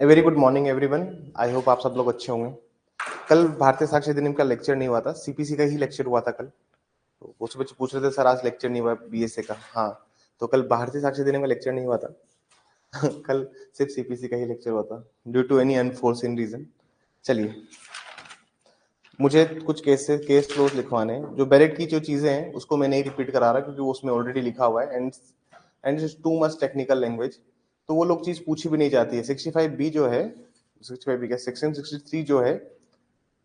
A very good morning everyone. I hope आप सब लोग अच्छे होंगे। कल भारतीय साक्ष्य अधिनियम का लेक्चर नहीं हुआ था, सीपीसी का ही लेक्चर हुआ था कल। तो उस बच्चे पूछ रहे थे सर आज लेक्चर नहीं हुआ बीएसए का। हाँ, तो कल भारतीय साक्ष्य अधिनियम का लेक्चर नहीं हुआ था। कल सिर्फ सीपीसी का ही लेक्चर हुआ था due to any unforeseen reason. चलिए, मुझे कुछ केस क्लोज लिखवाने हैं। जो बैरेट की जो चीजें हैं उसको मैं नहीं रिपीट करा रहा क्योंकि वो उसमें ऑलरेडी लिखा हुआ है and it's too much technical language, तो वो लोग चीज पूछी भी नहीं जाती है। 65 बी जो है, 65 बी का सेक्शन 63 जो है,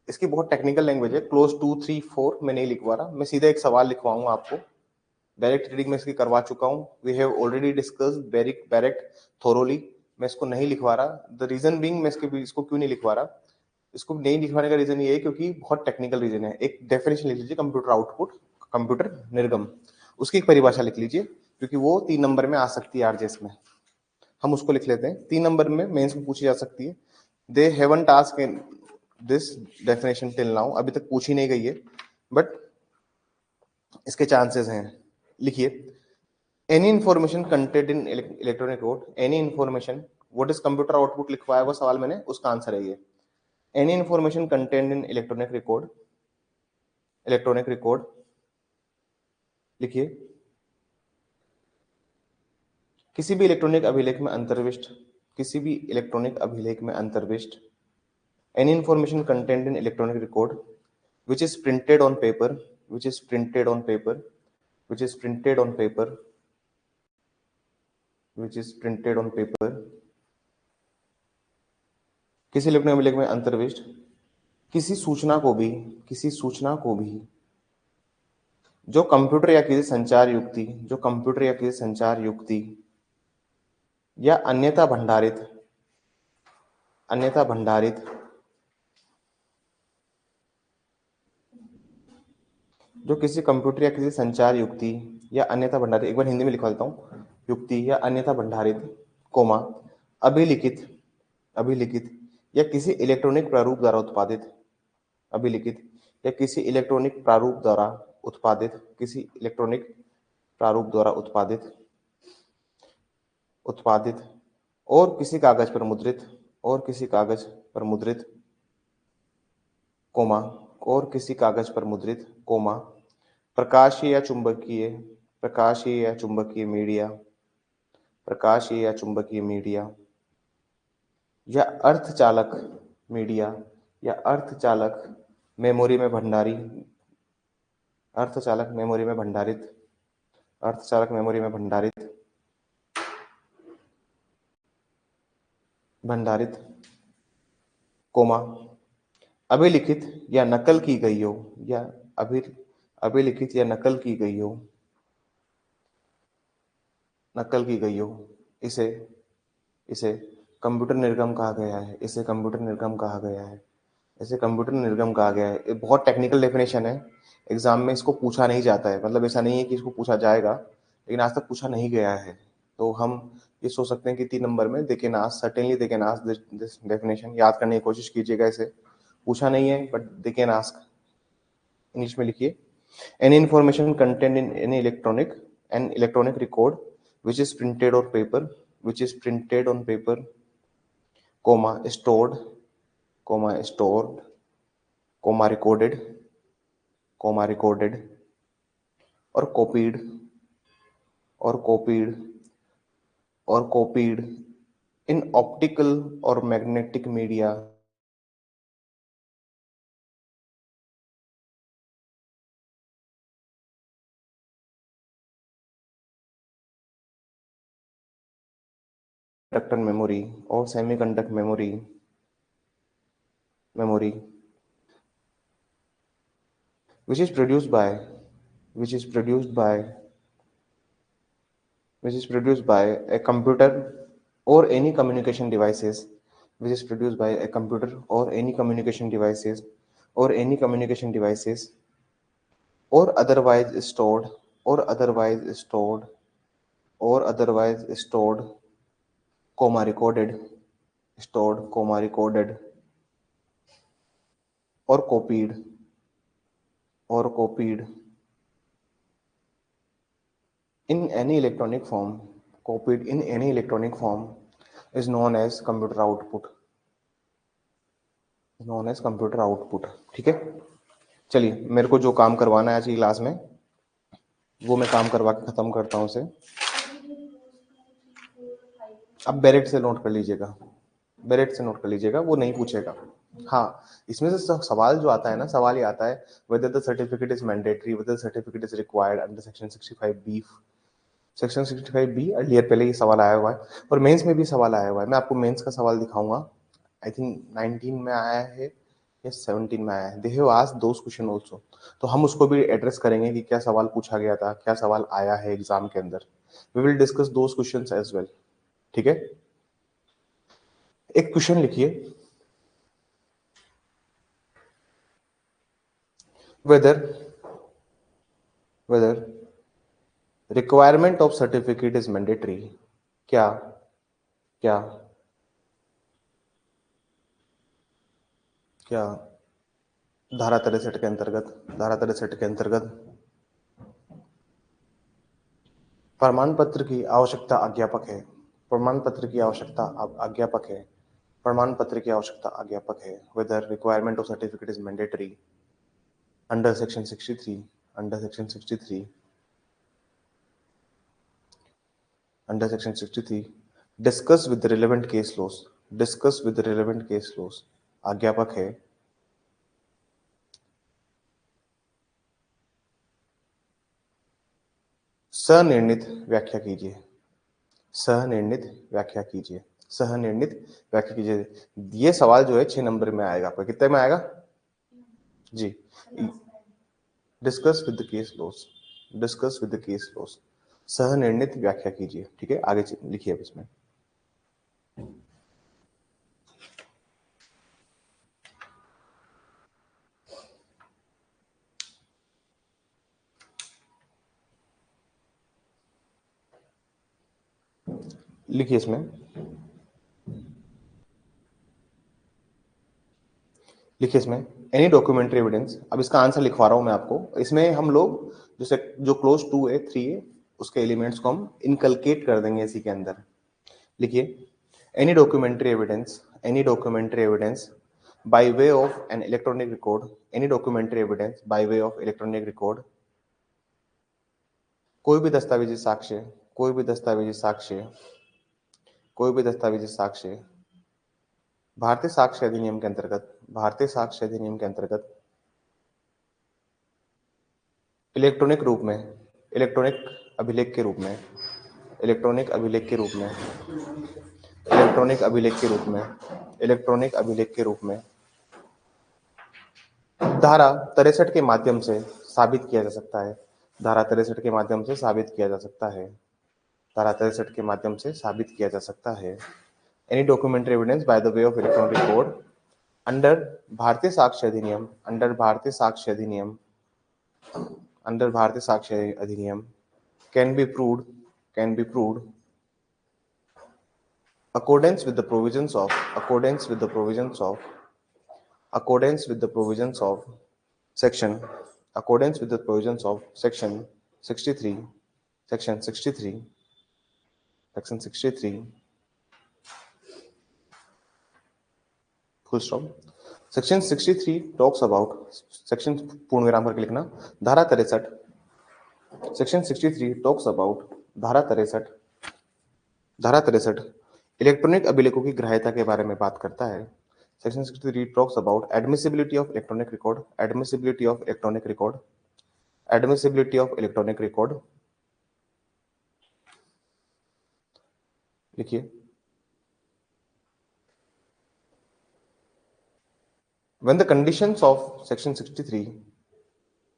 इसकी बहुत टेक्निकल लैंग्वेज है। क्लोज 2, 3, 4 मैं नहीं लिखवा रहा, मैं सीधा एक सवाल लिखवाऊंगा आपको। डायरेक्ट रीडिंग में इसकी करवा चुका हूँ, we have already discussed Barrett thoroughly. मैं इसको नहीं लिखवा रहा। द रीजन बीइंग, मैं इसको क्यों नहीं लिखवा रहा, इसको नहीं लिखवाने का रीजन ये है क्योंकि बहुत टेक्निकल रीजन है। एक डेफिनेशन लिख लीजिए, कंप्यूटर आउटपुट, कंप्यूटर निर्गम, उसकी एक परिभाषा लिख लीजिए क्योंकि वो 3 नंबर में आ सकती है आरजेएस में। हम उसको लिख लेते हैं। 3 नंबर में मेंस में पूछी जा सकती है। They haven't asked in this definition till now, अभी तक पूछी नहीं गई है, बट इसके चांसेस हैं। लिखिए, any information content in electronic code, any information, what is computer output लिखवाया हुआ सवाल मैंने, उसका आंसर है ये। Any information content in electronic record, लिखिए, किसी भी इलेक्ट्रॉनिक अभिलेख में अंतर्विष्ट, किसी भी इलेक्ट्रॉनिक अभिलेख में अंतर्विष्ट, any information contained in electronic record which is printed on paper, which is printed on paper, which is printed on paper, which is printed on paper, किसी इलेक्ट्रॉनिक अभिलेख में अंतर्विष्ट किसी सूचना को भी, किसी सूचना को भी जो कंप्यूटर या किसी संचार युक्ति, जो कंप्यूटर या किसी संचार युक्ति या अन्यथा भंडारित, अन्यथा भंडारित जो किसी कंप्यूटर या किसी संचार युक्ति या अन्यथा भंडारित, एक बार हिंदी में लिखवा देता हूँ, युक्ति या अन्यथा भंडारित, कोमा, अभिलिखित, अभिलिखित या किसी इलेक्ट्रॉनिक प्रारूप द्वारा उत्पादित, अभिलिखित या किसी इलेक्ट्रॉनिक प्रारूप द्वारा उत्पादित, किसी इलेक्ट्रॉनिक प्रारूप द्वारा उत्पादित, उत्पादित और किसी कागज पर मुद्रित, और किसी कागज पर मुद्रित, कोमा, और किसी कागज पर मुद्रित, कोमा, प्रकाशीय या चुंबकीय, प्रकाशीय या चुंबकीय मीडिया, प्रकाशीय या चुंबकीय मीडिया या अर्धचालक मीडिया, या अर्धचालक मेमोरी में भंडारी, अर्धचालक मेमोरी में भंडारित, अर्धचालक मेमोरी में भंडारित, भंडारित, कोमा, अभिलिखित या नकल की गई हो, या अभिलिखित या नकल की गई हो, नकल की गई हो, इसे इसे कंप्यूटर निर्गम कहा गया है, इसे कंप्यूटर निर्गम कहा गया है, इसे कंप्यूटर निर्गम कहा गया है। ये बहुत टेक्निकल डेफिनेशन है, एग्जाम में इसको पूछा नहीं जाता है, मतलब ऐसा नहीं है कि इसको पूछा जाएगा, लेकिन आज तक पूछा नहीं गया है। तो हम ये सोच सकते हैं कि 3 नंबर में they can ask, certainly they can ask this definition. याद करने की कोशिश कीजिएगा, इसे पूछा नहीं है but they can ask. English में लिखिए, any information contained in any electronic record which is printed or paper, which is printed on paper, comma stored, comma stored, comma recorded, comma recorded और copied, और copied, और copied in optical or magnetic media, conductor memory or semiconductor memory which is produced by, which is produced by, which is produced by a computer or any communication devices, which is produced by a computer or any communication devices, or any communication devices, or otherwise stored, or otherwise stored, or otherwise stored, comma recorded, stored, comma recorded, or copied, or copied in any electronic form, copied in any electronic form is known as computer output, known as computer output. ठीक है, चलिए मेरे को जो काम करवाना है आज की क्लास में वो मैं काम करवा के खत्म करता हूँ उसे। अब बेरेट से नोट कर लीजिएगा, बेरेट से नोट कर लीजिएगा, वो नहीं पूछेगा। हाँ, इसमें से सवाल जो आता है ना, सवाल ये आता है whether the certificate is mandatory, whether the certificate is required under section 65B, section 65B earlier पहले ये सवाल आया हुआ है और मेंस में भी सवाल आया हुआ है। मैं आपको मेंस का सवाल दिखाऊंगा, आई थिंक 19 में आया है या 17 में आया है। They have asked those question also, तो हम उसको भी एड्रेस करेंगे कि क्या सवाल पूछा गया था, क्या सवाल आया है एग्जाम के अंदर। We will discuss those questions as well. ठीक है, एक क्वेश्चन लिखिए, whether whether requirement of certificate is mandatory. क्या क्या क्या धारा 63 के अंतर्गत, धारा 63 के अंतर्गत प्रमाण पत्र की आवश्यकता अध्यापक है, प्रमाण पत्र की आवश्यकता अध्यापक है, प्रमाण पत्र की आवश्यकता अध्यापक है। Whether requirement of certificate is mandatory under section 63, under section 63, under section 63 discuss with relevant case laws, discuss with relevant case laws. अध्यापक है, सनिर्णित व्याख्या कीजिए, सनिर्णित व्याख्या कीजिए, सनिर्णित व्याख्या कीजिए। ये सवाल जो है 6 नंबर में आएगा, आपका कितने में आएगा जी? Discuss with the case laws, discuss with the case laws, सनिर्णित व्याख्या कीजिए। ठीक है, आगे लिखिए अब इसमें। लिखिए इसमें, लिखिए इसमें एनी डॉक्यूमेंट्री एविडेंस। अब इसका आंसर लिखवा रहा हूं मैं आपको। इसमें हम लोग जो क्लोज 2 है 3 है उसके एलिमेंट्स को हम इनकलकेट कर देंगे इसी के अंदर। लिखिए any documentary evidence, any documentary evidence by way of an electronic record, any documentary evidence by way of electronic record. कोई भी दस्तावेजी साक्ष्य, कोई भी दस्तावेजी साक्ष्य, कोई भी दस्तावेजी साक्ष्य भारतीय साक्ष्य अधिनियम के अंतर्गत, भारतीय साक्ष्य अधिनियम के अंतर्गत इलेक्ट्रॉनिक रूप में, इलेक्ट्रॉनिक अभिलेख के रूप में, इलेक्ट्रॉनिक अभिलेख के रूप में, इलेक्ट्रॉनिक अभिलेख के रूप में, इलेक्ट्रॉनिक अभिलेख के रूप में धारा 63 के माध्यम से साबित किया जा सकता है, धारा 63 के माध्यम से साबित किया जा सकता है, धारा 63 के माध्यम से साबित किया जा सकता है। Any documentary evidence by the way of electronic record under भारतीय साक्ष्य अधिनियम, अंडर भारतीय साक्ष्य अधिनियम, अंडर भारतीय साक्ष्य अधिनियम can be proved, can be proved accordance with the provisions of, accordance with the provisions of, accordance with the provisions of section, accordance with the provisions of section 63, section 63, section 63 full stop। Section 63 talks about, section पूर्ण विराम करके लिखना, धारा 63, section 63 talks about, धारा 63, धारा 63 electronic अभिलेखों की ग्राह्यता के बारे में बात करता है। Section 63 talks about admissibility of electronic record, admissibility of electronic record, admissibility of electronic record. लिखिए when the conditions of section 63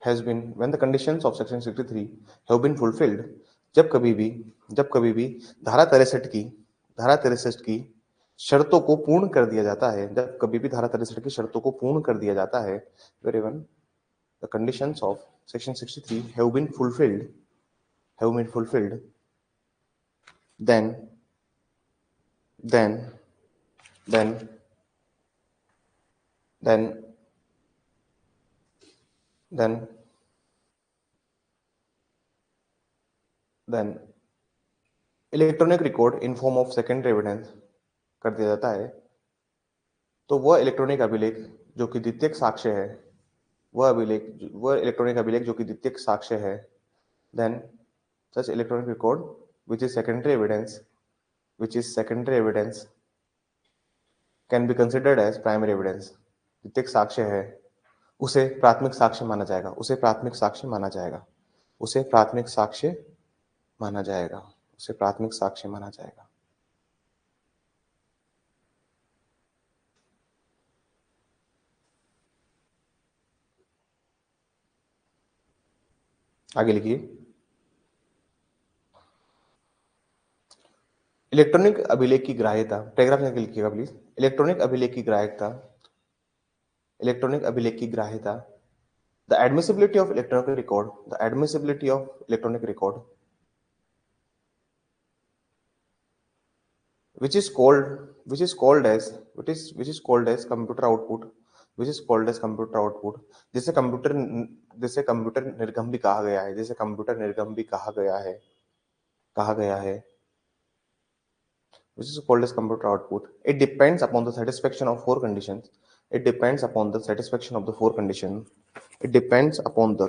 has been, when the conditions of section 63 have been fulfilled, जब कभी भी धारा 63 की, धारा 63 की शर्तों को पूर्ण कर दिया जाता है, जब कभी भी धारा 63 की शर्तों को पूर्ण कर दिया जाता है, wherever the conditions of section 63 have been fulfilled, have been fulfilled, then then then then then then electronic record in form of secondary evidence, कर दिया जाता है तो वह इलेक्ट्रॉनिक अभिलेख जो कि द्वितीयक साक्ष्य है, वह इलेक्ट्रॉनिक अभिलेख जो कि द्वितीयक साक्ष्य है, then such electronic record which is secondary evidence can be considered as primary evidence. द्वितीयक साक्ष्य है, उसे प्राथमिक साक्ष्य माना जाएगा, उसे प्राथमिक साक्ष्य माना जाएगा, उसे प्राथमिक साक्ष्य माना जाएगा, उसे प्राथमिक साक्ष्य माना जाएगा। आगे लिखिए। इलेक्ट्रॉनिक अभिलेख की ग्राह्यता, पैराग्राफ में लिखिएगा प्लीज। इलेक्ट्रॉनिक अभिलेख की ग्राह्यता, इलेक्ट्रॉनिक अभिलेख की ग्राह्यता, the admissibility of electronic record, the admissibility of electronic record, which is called as computer output, जिसे कंप्यूटर निर्गम भी कहा गया है, जिसे कंप्यूटर निर्गम भी कहा गया है, which is called as computer output. It depends upon the satisfaction of four conditions. It depends upon the satisfaction of the four condition. It depends upon the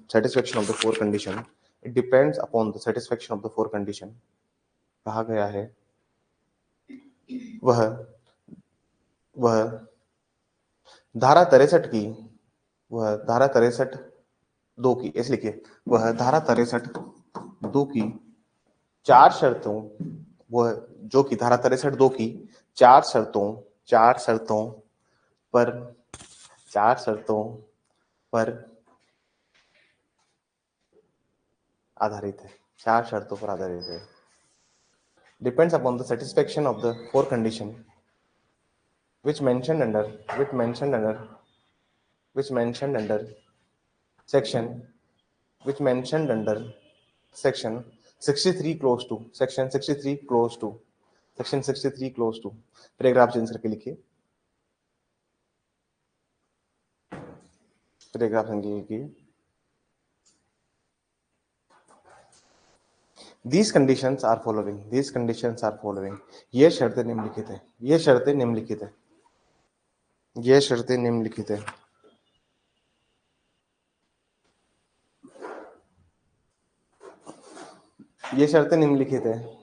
satisfaction of the four condition. It depends upon the satisfaction of the four condition. कहा गया है वह धारा 63 की, वह धारा 63 दो की, ऐसे लिखिए, वह धारा 63 दो की चार शर्तों, वह जो कि धारा 63 दो की चार शर्तों पर आधारित है, चार शर्तों पर आधारित है। Depends upon the satisfaction of the four condition which mentioned under section 63 close to paragraph change करके लिखिए, पैराग्राफ लिखिए। These conditions are following. ये शर्तें निम्नलिखित है, ये शर्तें निम्नलिखित है। ये शर्तें निम्नलिखित है।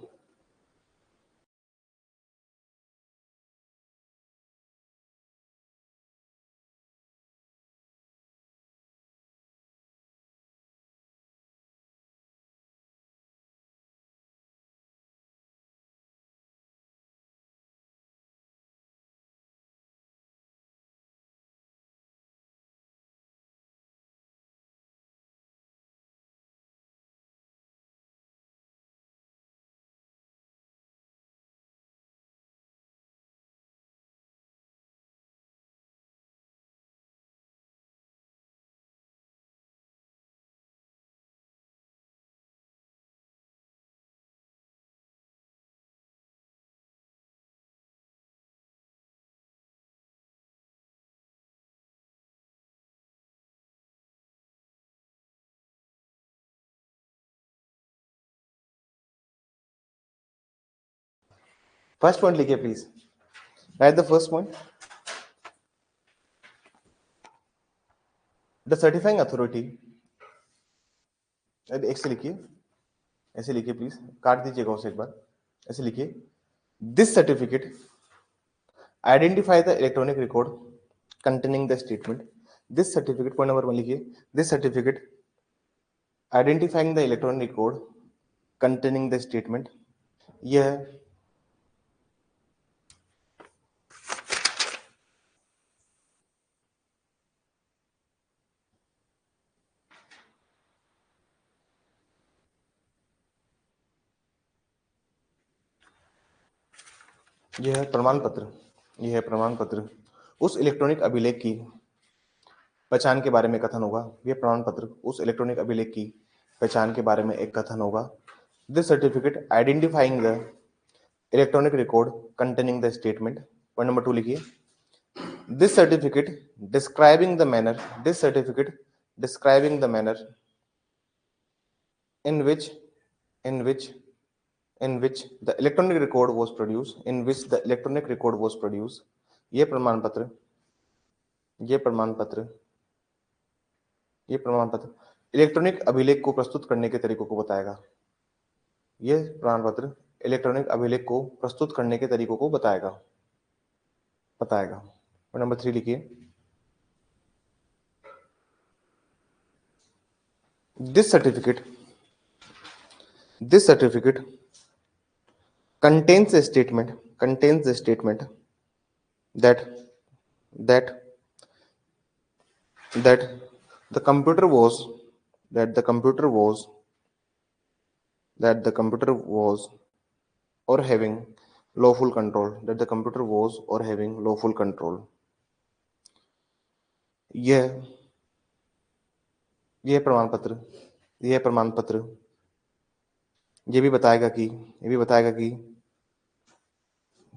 फर्स्ट पॉइंट लिखिए please, right the first point. The certifying authority, ऐसे लिखिए प्लीज, काट दीजिएगा उसे एक बार, ऐसे लिखिए। This certificate identify the electronic record containing the statement. This certificate, point number 1 लिखिए, this certificate identifying the electronic record containing the statement. यह प्रमाण पत्र उस इलेक्ट्रॉनिक अभिलेख की पहचान के बारे में कथन होगा। यह प्रमाण पत्र उस इलेक्ट्रॉनिक अभिलेख की पहचान के बारे में एक कथन होगा। This certificate identifying the electronic record containing the statement. Point number 2 लिखिए, this certificate describing the manner in which in which the electronic record was produced, in which the electronic record was produced. ये प्रमाण पत्र ये प्रमाण पत्र ये प्रमाण पत्र इलेक्ट्रॉनिक अभिलेख को प्रस्तुत करने के तरीकों को बताएगा। ये प्रमाण पत्र इलेक्ट्रॉनिक अभिलेख को प्रस्तुत करने के तरीकों को बताएगा। और नंबर 3 लिखिए, this certificate contains a statement that that that the computer was or having lawful control यह प्रमाण पत्र ये भी बताएगा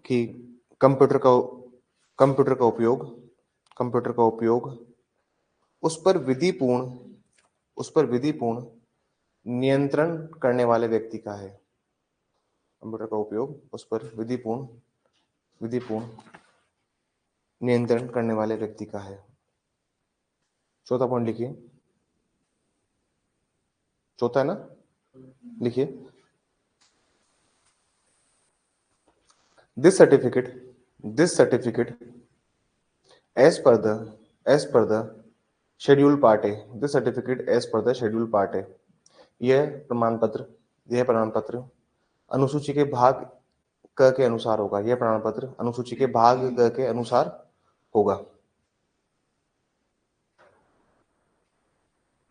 कि कंप्यूटर का उपयोग उस पर विधिपूर्ण नियंत्रण करने वाले व्यक्ति का है। कंप्यूटर का उपयोग उस पर विधिपूर्ण नियंत्रण करने वाले व्यक्ति का है। चौथा पॉइंट लिखिए, चौथा है ना, लिखिए, this certificate as per the schedule part A, this certificate as per the schedule part A, यह प्रमाण पत्र अनुसूची के भाग क के अनुसार होगा। यह प्रमाण पत्र अनुसूची के भाग क के अनुसार होगा।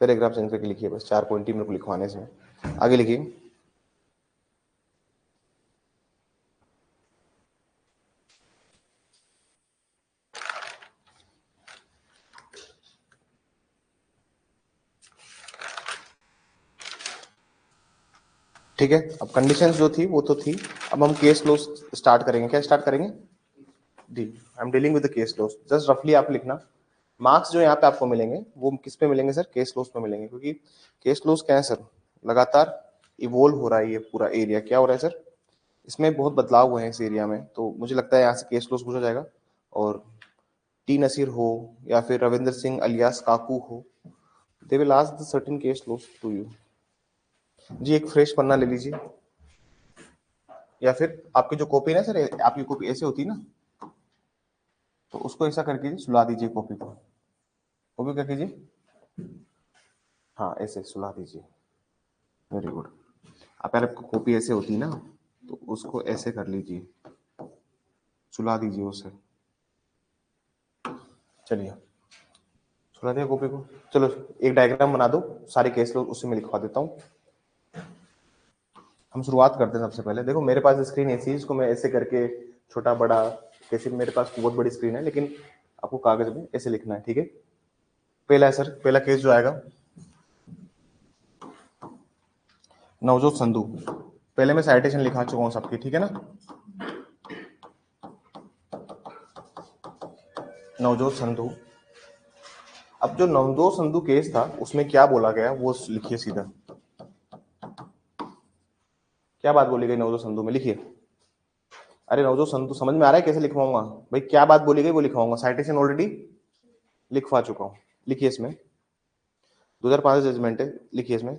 पैराग्राफ चेंज करके लिखिए, बस 4 पॉइंट ही मेरे को लिखवाने से। आगे लिखिए, ठीक है। अब कंडीशंस जो थी वो तो थी, अब हम केस लॉस स्टार्ट करेंगे। क्या स्टार्ट करेंगे? D, I am dealing with the case loss. Just रफली आप लिखना, मार्क्स जो यहाँ पे आपको मिलेंगे वो किस पे मिलेंगे सर? केस लॉस पे मिलेंगे, क्योंकि केस लॉस क्या है सर, लगातार इवोल्व हो रहा है ये पूरा एरिया। क्या हो रहा है सर? इसमें बहुत बदलाव हुए हैं इस एरिया में, तो मुझे लगता है यहाँ से केस लॉस पूछा जाएगा। और टी नसीर हो या फिर रविंद्र सिंह अलियास काकू हो, they will ask the certain case laws to you. जी एक फ्रेश पन्ना ले लीजिए, या फिर आपकी जो कॉपी है सर, आपकी कॉपी ऐसे होती है ना, तो उसको ऐसा करके सुला दीजिए कॉपी को। कॉपी क्या कीजिए, हाँ ऐसे सुला दीजिए। Very good. आप यार आपकी कॉपी ऐसे होती है ना, तो उसको ऐसे कर लीजिए, सुला दीजिए उसे। चलिए सुला दिया कॉपी को। चलो एक डायग्राम बना दो, सारे केस लोग उससे मैं लिखवा देता हूँ। हम शुरुआत करते हैं सबसे पहले। देखो मेरे पास स्क्रीन ऐसी है, इसको मैं ऐसे करके छोटा बड़ा कैसे, मेरे पास बहुत बड़ी स्क्रीन है, लेकिन आपको कागज में ऐसे लिखना है, ठीक है। पहला है सर, पहला केस जो आएगा नवजोत संधू। पहले मैं साइटेशन लिखा चुका हूँ सबकी, ठीक है ना। नवजोत संधू, अब जो नवजोत संधू केस था उसमें क्या बोला गया वो लिखिए सीधा। क्या बात बोली गई नवजोत संधू में, लिखिए। अरे नवजोत संधू समझ में आ रहा है कैसे लिखवाऊंगा भाई? क्या बात बोली गई वो लिखवाऊंगा, साइटेशन ऑलरेडी लिखवा चुका हूं। लिखिए इसमें 2005 जजमेंट है, लिखिए इसमें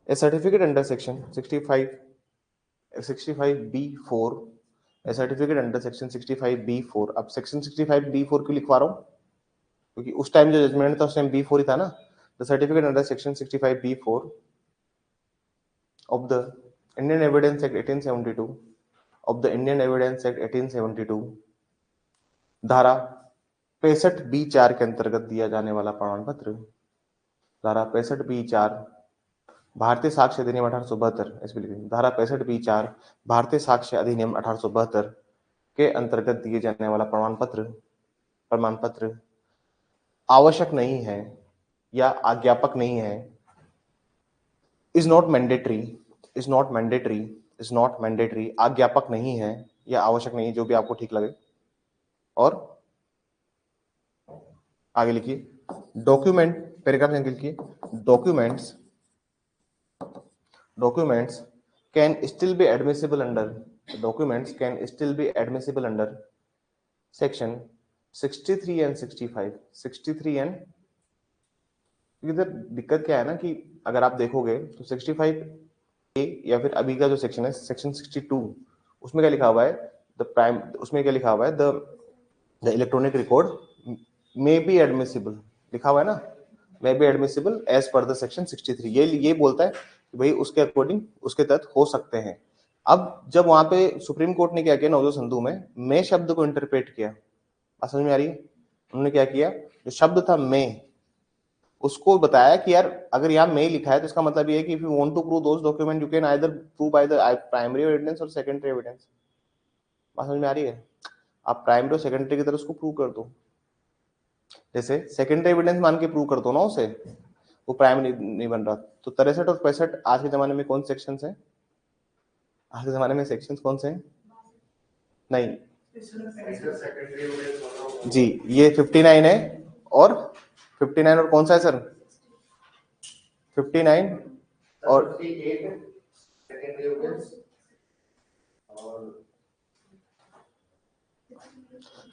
A certificate under section 65B4, A certificate under section 65B4। अब सेक्शन 65B4 क्यों लिखवा रहा हूं? क्योंकि उस टाइम जो जजमेंट था उस टाइम B4 ही था ना। The certificate under section 65B4 of the Indian Evidence Act 1872 of the Indian Evidence Act 1872 धारा 65B4 के अंतर्गत दिया जाने वाला प्रमाण पत्र, धारा 65B4 भारतीय साक्ष्य अधिनियम 1872, धारा 65B4 भारतीय साक्ष्य अधिनियम 1872 के अंतर्गत दिए जाने वाला प्रमाण पत्र आवश्यक नहीं है या आज्ञापक नहीं है, इज नॉट मैंडेटरी, आज्ञापक नहीं है या आवश्यक नहीं है, जो भी आपको ठीक लगे। और आगे लिखिए डॉक्यूमेंट, पैराग्राफ लिखिए, documents can still be admissible under documents can still be admissible under section 63 and 65 63 and इधर दिक्कत क्या है ना कि अगर आप देखोगे तो 65 ए या फिर अभी का जो सेक्शन है सेक्शन 62 उसमें क्या लिखा हुआ है द प्राइम उसमें क्या लिखा हुआ है the electronic record may be admissible लिखा हुआ है ना may be admissible as per the section 63 ये बोलता है कि भाई उसके अकॉर्डिंग उसके तहत हो सकते हैं। अब जब वहां पे सुप्रीम कोर्ट ने क्या किया नवजोत संधू में मैं शब्द को इंटरप्रेट किया समझ में आ रही है उन्होंने क्या किया जो शब्द था मैं उसको बताया कि यार अगर यहाँ में लिखा है तो इसका मतलब ये है कि if you want to prove those document you can either prove by the primary evidence और सेकेंडरी एविडेंस। बात समझ में आ रही है आप प्राइमरी और सेकेंडरी की तरह उसको प्रूव कर दो जैसे सेकेंडरी एविडेंस मान के प्रूव कर दो ना उसे वो प्राइमरी नहीं बन रहा तो 63 और 65 आज के जमाने में कौन सेक्शन है आज के जमाने में सेक्शन कौन से हैं नहीं जी ये 59 है और 59 और कौन सा है सर 59 और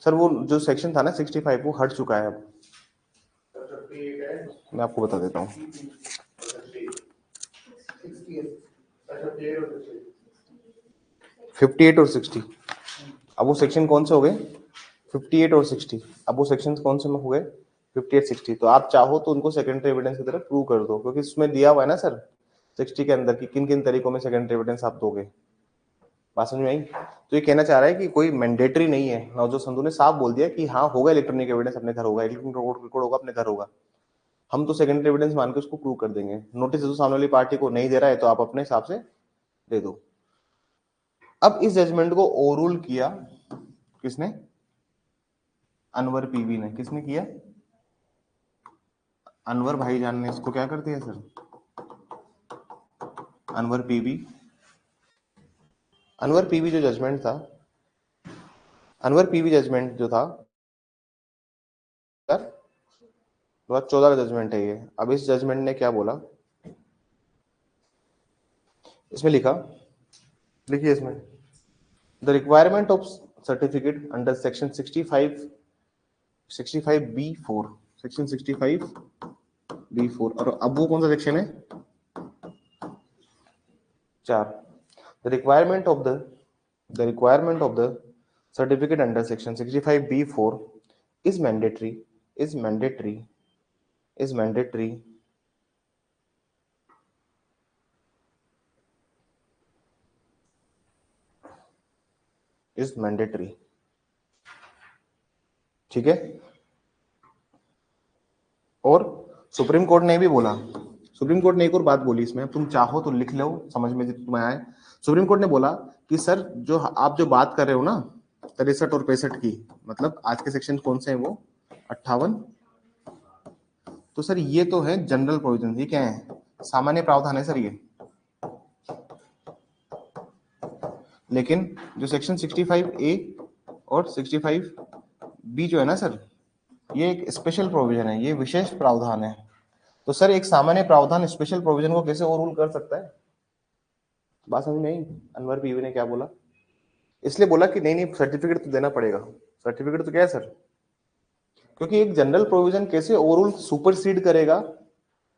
सर वो जो सेक्शन था ना 65 वो हट चुका है अब मैं आपको बता देता हूँ 58 और 60 अब वो सेक्शन कौन से हो गए 58 और 60 अब वो सेक्शन कौन से में हो गए 58 60 तो आप चाहो तो उनको सेकेंडरी एविडेंस की तरह प्रूव कर दो क्योंकि उसमें दिया हुआ है ना सर 60 के अंदर कि किन किन तरीकों में सेकेंडरी एविडेंस आप दोगे बात समझ में आई तो ये कहना चाह रहा है कि कोई मैंडेटरी नहीं है नवजोत संधू ने साफ बोल दिया कि हाँ होगा इलेक्ट्रॉनिक एविडेंस अपने घर होगा इलेक्ट्रॉनिक रिकॉर्ड होगा अपने घर होगा हम तो सेकेंडरी एविडेंस मान के उसको प्रूव कर देंगे नोटिस तो सामने वाली पार्टी को नहीं दे रहा है तो आप अपने हिसाब से दे दो। अब इस जजमेंट को ओवररूल किया किसने अनवर पीवी ने किसने किया अनवर भाईजान ने इसको क्या कर दिया सर अनवर पीवी जो जजमेंट था अनवर पीवी जजमेंट जो था 2014 का जजमेंट है ये। अब इस जजमेंट ने क्या बोला इसमें लिखा देखिए इसमें the requirement of certificate under section 65B4 section 65B4 और अब वो कौन सा सेक्शन है 4 the requirement of the certificate under section 65B4 is mandatory is mandatory is mandatory is mandatory ठीक है। और सुप्रीम कोर्ट ने भी बोला सुप्रीम कोर्ट ने एक और बात बोली इसमें तुम चाहो तो लिख लो समझ में तुम्हें आए सुप्रीम कोर्ट ने बोला कि सर जो आप जो बात कर रहे हो ना 63 और 65 की मतलब आज के सेक्शन कौन से हैं वो 58 तो सर ये तो है जनरल प्रोविजन ये क्या है सामान्य प्रावधान है सर ये लेकिन जो सेक्शन 65A और 65B जो है ना सर ये एक स्पेशल प्रोविजन है ये विशेष प्रावधान है तो सर एक सामान्य प्रावधान स्पेशल प्रोविजन को कैसे ओवररूल कर सकता है बात समझ में आई अनवर पीवी ने क्या बोला इसलिए बोला कि नहीं सर्टिफिकेट तो देना पड़ेगा सर्टिफिकेट तो क्या है सर क्योंकि एक जनरल प्रोविजन कैसे ओवरऑल सुपरसीड करेगा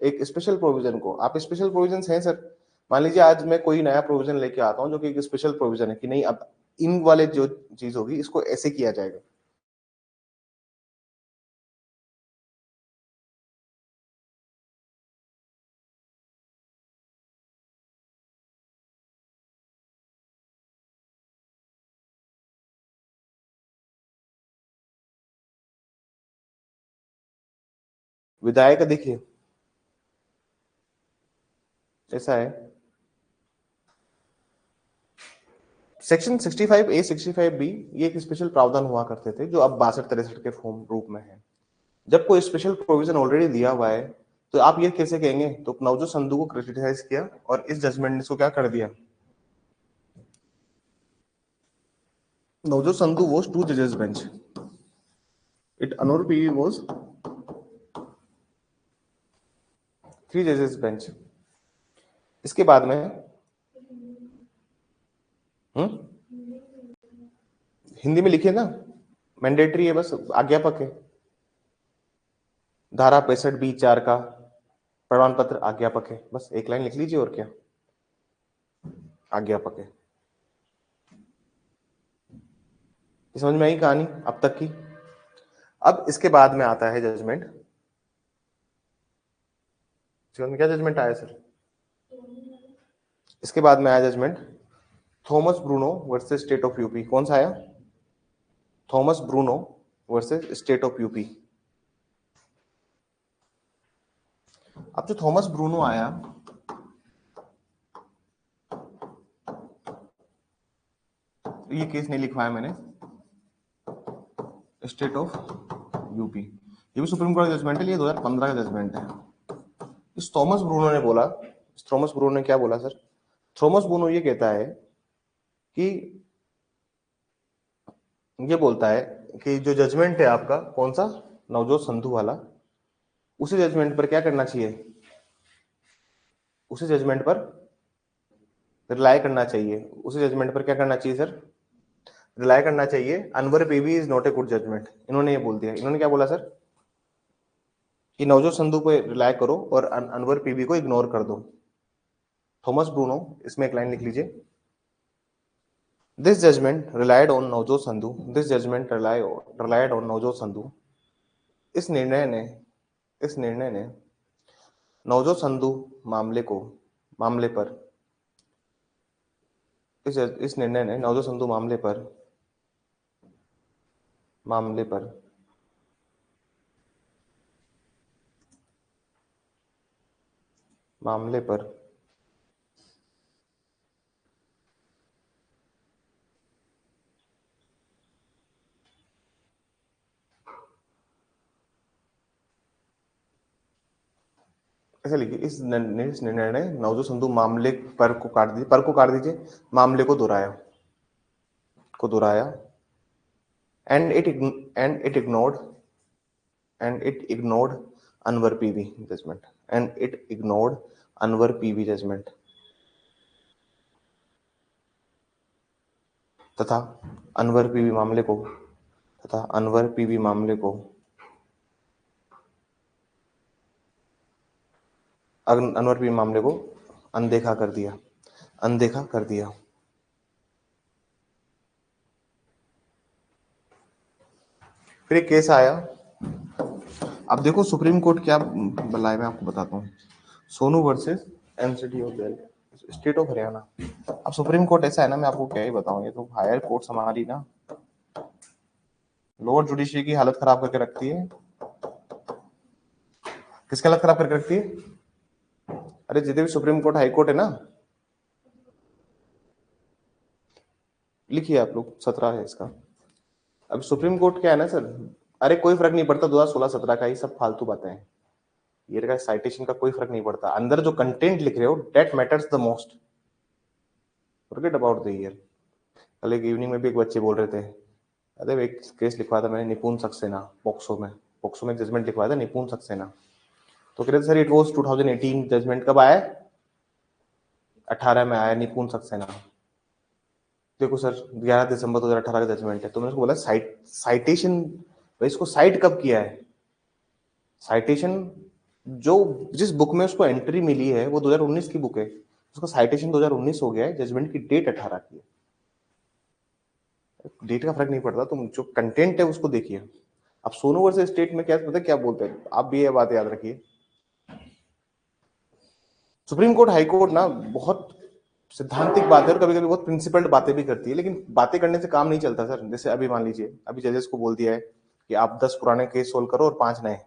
एक स्पेशल प्रोविजन को आप स्पेशल प्रोविजन हैं सर मान लीजिए आज मैं कोई नया प्रोविजन लेके आता हूं जो कि एक स्पेशल प्रोविजन है कि नहीं अब इन वाले जो चीज होगी इसको ऐसे किया जाएगा विधायक देखिए ऐसा है सेक्शन 65A 65B ये एक स्पेशल प्रावधान हुआ करते थे जो अब 62-63 के फॉर्म रूप में है जब कोई स्पेशल प्रोविजन ऑलरेडी दिया हुआ है तो आप ये कैसे कहेंगे तो नवजोत संधू को क्रिटिसाइज किया और इस जजमेंट ने इसको क्या कर दिया Navjot Sandhu was 2 judges bench it Anur PV was 3 judges bench इसके बाद में हिंदी में लिखिए ना, मैंडेटरी है, बस आज्ञापक है। धारा 65(b)(4) का प्रमाण पत्र आज्ञापक है, बस एक लाइन लिख लीजिए, और क्या, आज्ञापक है। समझ में आई कहानी अब तक की? अब इसके बाद में आता है जजमेंट। समझ में क्या जजमेंट आया सर? इसके बाद में आया judgment Thomas Bruno versus State of UP. कौन सा आया? Thomas Bruno versus State of UP. अब जो थॉमस ब्रूनो आया, ये केस नहीं लिखवाया मैंने, स्टेट ऑफ यूपी, ये भी सुप्रीम कोर्ट का जजमेंट है, ये 2015 का जजमेंट है। इस थॉमस ब्रूनो ने बोला, थॉमस ब्रूनो ने क्या बोला सर? थॉमस ब्रूनो ये कहता है कि, ये बोलता है कि जो जजमेंट है आपका, कौन सा, नवजोत संधू वाला, उसी जजमेंट पर क्या करना चाहिए, उसी जजमेंट पर रिलाई करना चाहिए। उसी जजमेंट पर क्या करना चाहिए सर? रिलाई करना चाहिए। Anwar PV is not a good judgment, इन्होंने ये बोल दिया। इन्होंने क्या बोला सर? कि नवजोत संधू पे रिलाई करो और अनवर पीवी को इग्नोर कर दो। थॉमस ब्रूनो, इसमें एक लाइन लिख लीजिए, this judgment relied on Navjot Sandhu, this judgment relied on Navjot Sandhu. इस निर्णय ने, इस निर्णय ने नवजोत संधू मामले पर, इस निर्णय ने नवजोत संधू मामले पर ऐसे लिखिए, इस निर्णय ने नवजोत संधू मामले पर को काट दीजिए, पर को काट दीजिए, मामले को दोहराया and it ignored Anwar PV judgment, तथा अनवर पीवी मामले को अनदेखा कर दिया। फिर एक केस आया। अब देखो सुप्रीम कोर्ट क्या बुलाए, मैं आपको बताता हूँ। Sonu versus MCD of Delhi, state of Haryana. अब सुप्रीम कोर्ट ऐसा है ना, मैं आपको क्या ही बताऊं, ये तो हायर कोर्ट्स हमारी ना लोअर जुडिशरी की हालत खराब करके रखती है। किसकी हालत खराब करके रखती है? अरे जितने भी सुप्रीम कोर्ट हाई कोर्ट है ना, लिखिए आप लोग, 17 है इसका। अब सुप्रीम कोर्ट क्या है ना सर, अरे कोई फर्क नहीं पड़ता 2016-17 का, ही सब फालतू बातें हैं। ईयर का साइटेशन का कोई फर्क नहीं पड़ता, अंदर जो कंटेंट लिख रहे हो that matters the most. Forget about the year. कल एक इवनिंग में भी एक बच्चे बोल रहे थे, अरे एक केस लिखवाया था मैंने निपुण सक्सेना, पोक्सो में जजमेंट लिखवाया था निपुण सक्सेना। तो कह रहे थे सर इट वॉज 2018 जजमेंट। कब आया? 18 में आया निपुण सक्सेना। देखो सर 11 दिसंबर 2018 का जजमेंट है। तो मैंने उसको बोला साइटेशन, भाई इसको साइट कब किया है? साइटेशन जो जिस बुक में उसको एंट्री मिली है वो 2019 की बुक है, उसका साइटेशन 2019 हो गया है, जजमेंट की डेट 18 की है। डेट का फर्क नहीं पड़ता, तुम जो कंटेंट है उसको देखिए। अब सोनू वर्सेस स्टेट में क्या पता क्या बोलते हैं, आप भी ये बात याद रखिए। सुप्रीम कोर्ट हाई कोर्ट ना बहुत सिद्धांतिक बातें और कभी कभी बहुत प्रिंसिपल्ड बातें भी करती है, लेकिन बातें करने से काम नहीं चलता सर। जैसे अभी मान लीजिए, अभी जजेस को बोल दिया है कि आप 10 पुराने केस सोल्व करो और 5 नए।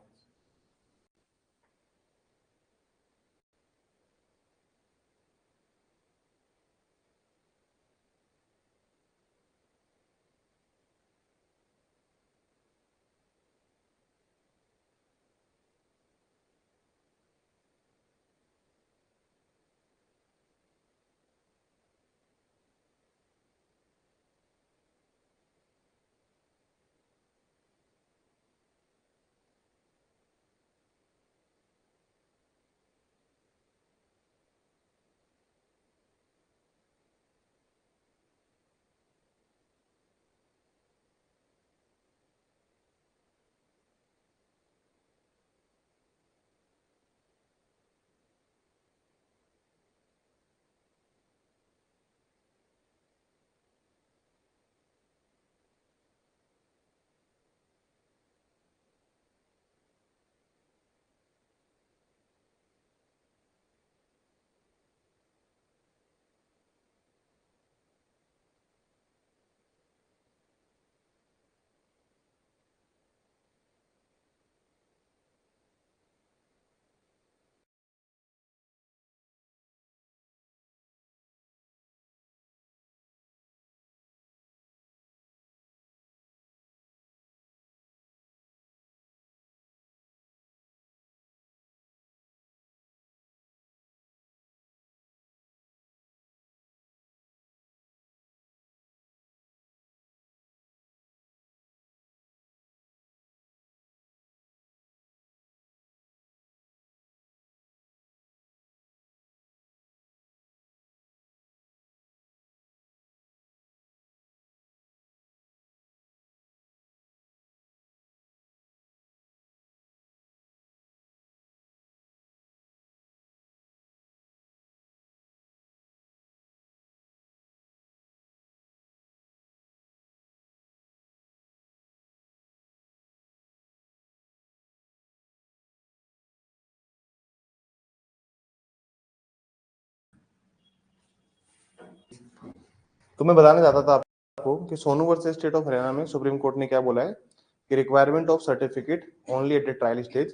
तो मैं बताना चाहता था आपको कि Sonu versus State of Haryana में सुप्रीम कोर्ट ने क्या बोला है कि requirement of certificate only at the trial stage,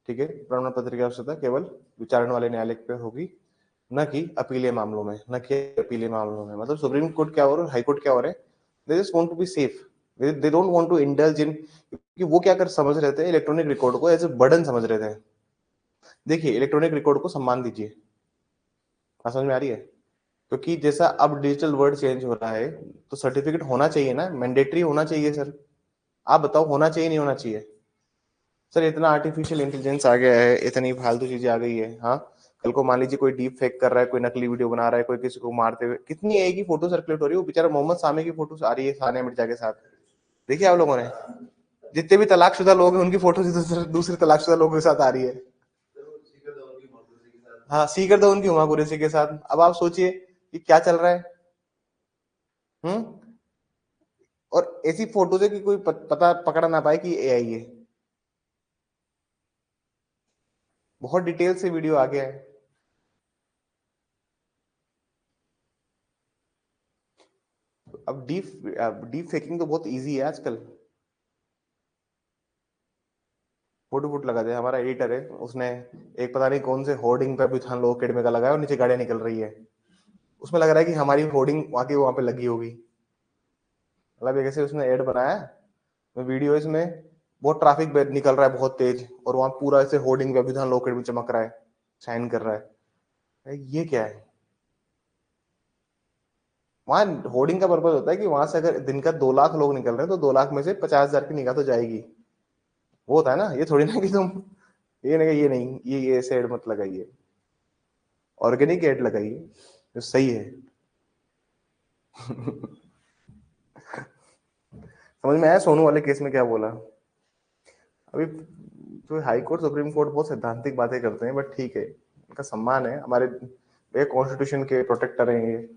ठीक है, प्रमाण पत्र की आवश्यकता केवल विचारण वाले न्यायालय पे होगी, न कि अपीलीय मामलों में, न कि अपीलीय मामलों में। मतलब सुप्रीम कोर्ट क्या हो रहा है, हाई कोर्ट क्या हो रहा है, they just want to be safe, they don't want to indulge in, कि वो क्या कर समझ रहे थे इलेक्ट्रॉनिक रिकॉर्ड को एज ए बर्डन समझ रहे थे। देखिए इलेक्ट्रॉनिक रिकॉर्ड को सम्मान दीजिए, बात समझ में आ रही है? क्योंकि जैसा अब डिजिटल वर्ल्ड चेंज हो रहा है तो सर्टिफिकेट होना चाहिए ना, मैंडेटरी होना चाहिए सर। आप बताओ होना चाहिए नहीं होना चाहिए? सर इतना आर्टिफिशियल इंटेलिजेंस आ गया है, इतनी फालतू चीजें आ गई है। हाँ, कल को मान लीजिए कोई डीप फेक कर रहा है, कोई नकली वीडियो बना रहा है, कोई किसी को मारते हुए, कितनी एक ही फोटो सर्कुलेट हो रही है, वो बेचारा मोहम्मद सामे की फोटो आ रही है सानिया मिर्जा के साथ। देखिए आप लोगों ने, जितने भी तलाकशुदा लोग हैं उनकी फोटो दूसरे तलाकशुदा लोगों के साथ आ रही है। हाँ, सी कर दो उनकी हुमा कुरैशी के साथ। अब आप सोचिए कि क्या चल रहा है। हम्म। और ऐसी फोटो है कि कोई पता पकड़ा ना पाए कि एआई है। बहुत डिटेल से वीडियो आ गया है। अब डीप फेकिंग तो बहुत इजी है आजकल। फोटो फुट लगा दे, हमारा एडिटर है, उसने एक पता नहीं कौन से होर्डिंग पे भी थान लोग अकेडमी का लगाया और नीचे गाड़ियां निकल रही है, उसमें लग रहा है कि हमारी होर्डिंग वहां पे लगी होगी। मतलब एक ऐसे उसने एड बनाया, वीडियो इसमें बहुत ट्रैफिक निकल रहा है बहुत तेज, और वहां पूरा ऐसे होर्डिंग पे अभिधान लोग अकेडमी चमक रहा है, शाइन कर रहा है। ये क्या है? वहां होर्डिंग का पर्पज होता है कि वहां से अगर दिन का 2 लाख लोग निकल रहे हैं तो 2 लाख में से 50,000 की निगाह तो जाएगी। वो होता है ना, ये थोड़ी ना कि तुम ये नहीं, ये नहीं, ये ऐसे एड मत लगाइए, ऑर्गेनिक एड लगाइए जो सही है। समझ में आया सोनू वाले केस में क्या बोला? अभी जो हाई कोर्ट सुप्रीम कोर्ट बहुत सैद्धांतिक बातें करते हैं, बट ठीक है, इनका सम्मान है, हमारे कॉन्स्टिट्यूशन के प्रोटेक्टर हैं ये,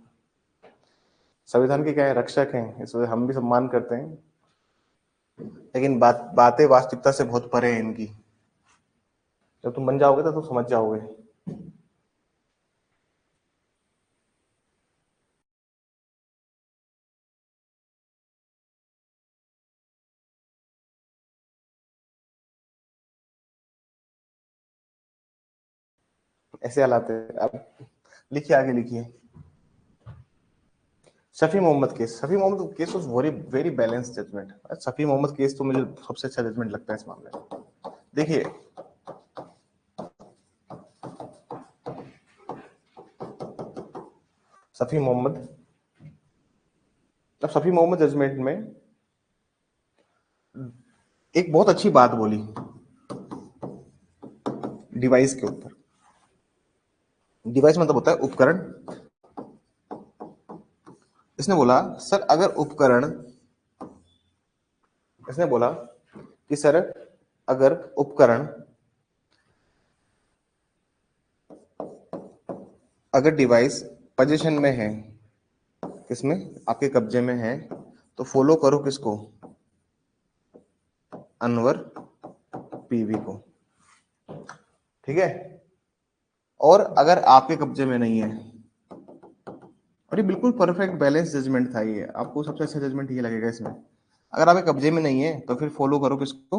संविधान के क्या है, रक्षक हैं, इस वजह हम भी सम्मान करते हैं। लेकिन बातें वास्तविकता से बहुत परे हैं इनकी। जब तुम बन जाओगे तो तुम समझ जाओगे। ऐसे हालात है। अब लिखिए, आगे लिखिए। Shafi Mohammad case, Shafi Mohammad case was very very balance judgment. Shafi Mohammad case तो मुझे सबसे अच्छा जजमेंट लगता है इस मामले में। देखिए, शफी मोहम्मद, अब शफी मोहम्मद जजमेंट में एक बहुत अच्छी बात बोली डिवाइस के ऊपर। डिवाइस मतलब होता है उपकरण। इसने बोला सर अगर उपकरण, इसने बोला कि सर अगर उपकरण, अगर डिवाइस पोजीशन में है, किसमें, आपके कब्जे में है, तो फॉलो करो किसको, अनवर पीवी को, ठीक है। और अगर आपके कब्जे में नहीं है, और ये बिल्कुल परफेक्ट बैलेंस जजमेंट था, ये आपको सबसे अच्छा जजमेंट ये लगेगा इसमें। अगर आपके कब्जे में नहीं है तो फिर फॉलो करो किसको,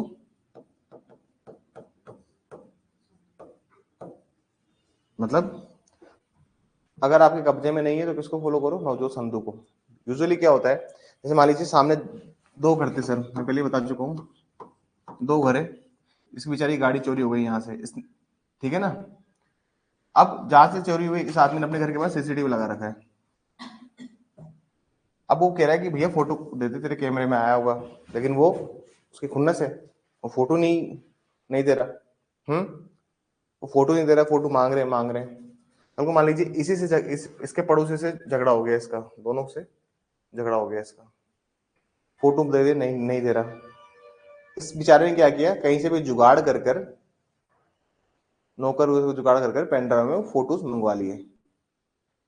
मतलब अगर आपके कब्जे में नहीं है तो किसको फॉलो करो, नवजोत संधू को। यूजुअली क्या होता है, जैसे मान लीजिए सामने दो घर थे सर, मैं पहले ही बता चुका हूँ, दो घर है, इसकी बेचारी गाड़ी चोरी हो गई यहाँ से ठीक है ना। अब जहां से चोरी हुई, इस आदमी ने अपने घर के पास सीसीटीवी लगा रखा है। अब वो कह रहा है कि भैया फोटो दे दे, तेरे कैमरे में आया होगा, लेकिन वो उसकी खुन्नस है, वो फोटो नहीं दे रहा। वो फोटो नहीं दे रहा, फोटो मांग रहे हैं। हमको मान लीजिए इसी से इसके पड़ोसी से झगड़ा हो गया, इसका दोनों से झगड़ा हो गया इसका, फोटो दे दे, नहीं दे रहा। इस बेचारे ने क्या किया, कहीं से भी जुगाड़ कर कर, नौकर उसको जुगाड़ कर कर पेन ड्राइव में वो फोटोज मंगवा लिए।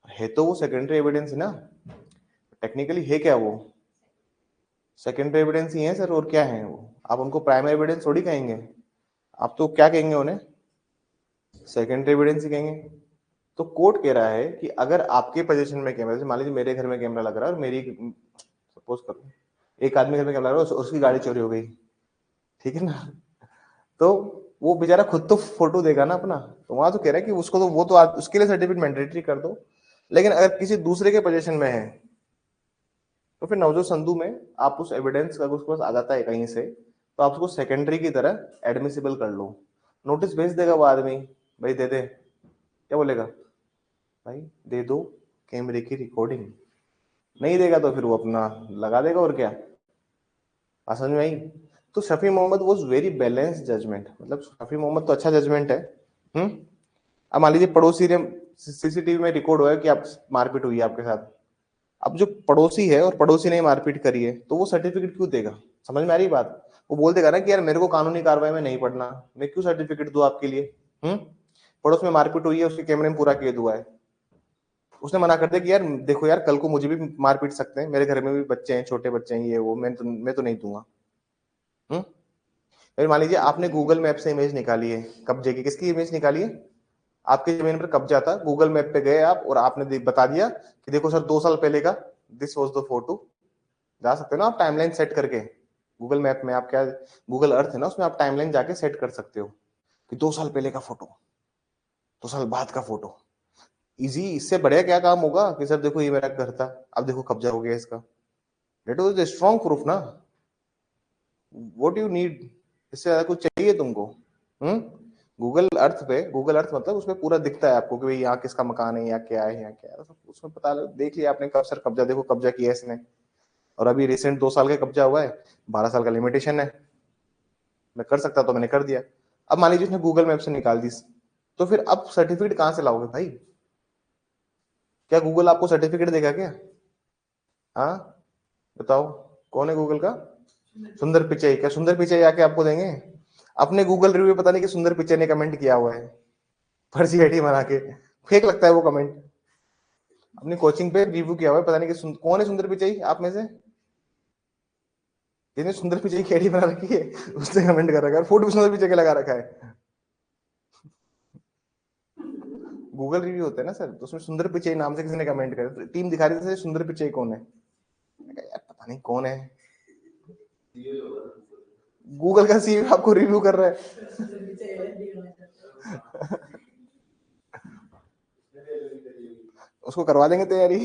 है तो वो सेकेंडरी एविडेंस है ना, टेक्निकली है क्या वो, सेकेंडरी एविडेंस ही है सर, और क्या है वो। आप उनको प्राइमरी एविडेंस थोड़ी कहेंगे, आप तो क्या कहेंगे उन्हें, सेकेंडरी एविडेंस ही कहेंगे। तो कोर्ट कह रहा है कि अगर आपके पोजीशन में कैमरा, जैसे मान लीजिए मेरे घर में कैमरा लग रहा है और मेरी, सपोज करो एक आदमी घर में कैमरा लग रहा है, उसकी गाड़ी चोरी हो गई, ठीक है ना, तो वो बेचारा खुद तो फोटो देगा ना अपना, तो वहां तो कह रहा है कि उसको तो वो तो उसके लिए सर्टिफिकेट मैंडेटरी कर दो। लेकिन अगर किसी दूसरे के पोजीशन में है तो फिर नवजोत संधू में आप उस एविडेंस का उसके पास आ जाता है कहीं से, तो आप उसको सेकेंडरी की तरह एडमिसिबल कर लो। नोटिस भेज देगा वो आदमी, भाई दे दे, क्या बोलेगा, भाई दे दो कैमरे की रिकॉर्डिंग, नहीं देगा तो फिर वो अपना लगा देगा, और क्या। समझ में आई। तो Shafi Mohammad was very balance judgment, मतलब शफी मोहम्मद तो अच्छा जजमेंट है। अब मान लीजिए पड़ोसी ने, सीसीटीवी में रिकॉर्ड हुआ है कि आप मारपीट हुई है आपके साथ, अब जो पड़ोसी है और पड़ोसी ने मारपीट करी है, तो वो सर्टिफिकेट क्यों देगा। समझ में आ रही बात। वो बोल देगा ना कि यार मेरे को कानूनी कार्रवाई में नहीं पड़ना, मैं क्यों सर्टिफिकेट दूं आपके लिए। पड़ोस में मारपीट हुई है, उसके कैमरे में पूरा कैद हुआ है, उसने मना कर दिया कि यार देखो यार कल को मुझे भी मार पीट सकते हैं, मेरे घर में भी बच्चे हैं, छोटे बच्चे हैं, ये वो, मैं तो नहीं दूंगा। फिर मान लीजिए आपने गूगल मैप से इमेज निकाली है कब्जे की, किसकी इमेज निकाली है, आपकी जमीन पर कब्जा था, गूगल मैप पे गए आप और आपने बता दिया कि देखो सर 2 साल पहले का, दिस वॉज द फोटो। जा सकते हो ना आप टाइमलाइन सेट करके, गूगल मैप में आप क्या, गूगल अर्थ है ना, उसमें आप टाइमलाइन जाके सेट कर सकते हो कि 2 साल पहले का फोटो, 2 साल बाद का फोटो। इजी, इससे बढ़िया क्या काम होगा कि सर देखो ये मेरा घर था, अब देखो कब्जा हो गया इसका। That was the strong proof ना। व्हाट यू नीड, इससे ज्यादा कुछ चाहिए तुमको। हम्म गूगल अर्थ पे, गूगल अर्थ मतलब उसमें पूरा दिखता है आपको कि भाई यहाँ किसका मकान है, यहाँ क्या है, यहाँ क्या है, सब उसमें पता देख लिया आपने, कब सर कब्जा, देखो कब्जा किया है इसने, और अभी रिसेंट 2 साल का कब्जा हुआ है, 12 साल का लिमिटेशन है, मैं कर सकता तो मैंने कर दिया। अब मान लीजिए उसने गूगल मैप से निकाल दी, तो फिर अब सर्टिफिकेट कहाँ से लाओगे भाई। क्या गूगल आपको सर्टिफिकेट देगा क्या। हाँ बताओ, कौन है गूगल का, सुंदर पिचाई। क्या सुंदर पिचाई आके आपको देंगे। अपने गूगल रिव्यू पता नहीं कि सुंदर पिचाई ने कमेंट किया हुआ है, फर्जी आईडी बना के, फेक लगता है वो कमेंट। अपनी कोचिंग पे रिव्यू किया हुआ है, पता नहीं कि कौन है सुंदर पिचाई आप में से, जिसने सुंदर पिचाई की आईडी बना रखी है, उसने कमेंट कर रखा है, फोटो भी सुंदर पिचाई का लगा रखा है। गूगल रिव्यू होता है ना सर, तो उसमें सुंदर पिचाई नाम से किसी ने कमेंट कर, टीम दिखा रही थी सुंदर पिचाई कौन है, यार पता नहीं कौन है। गूगल का सीईओ आपको रिव्यू कर रहा है। उसको करवा देंगे तैयारी।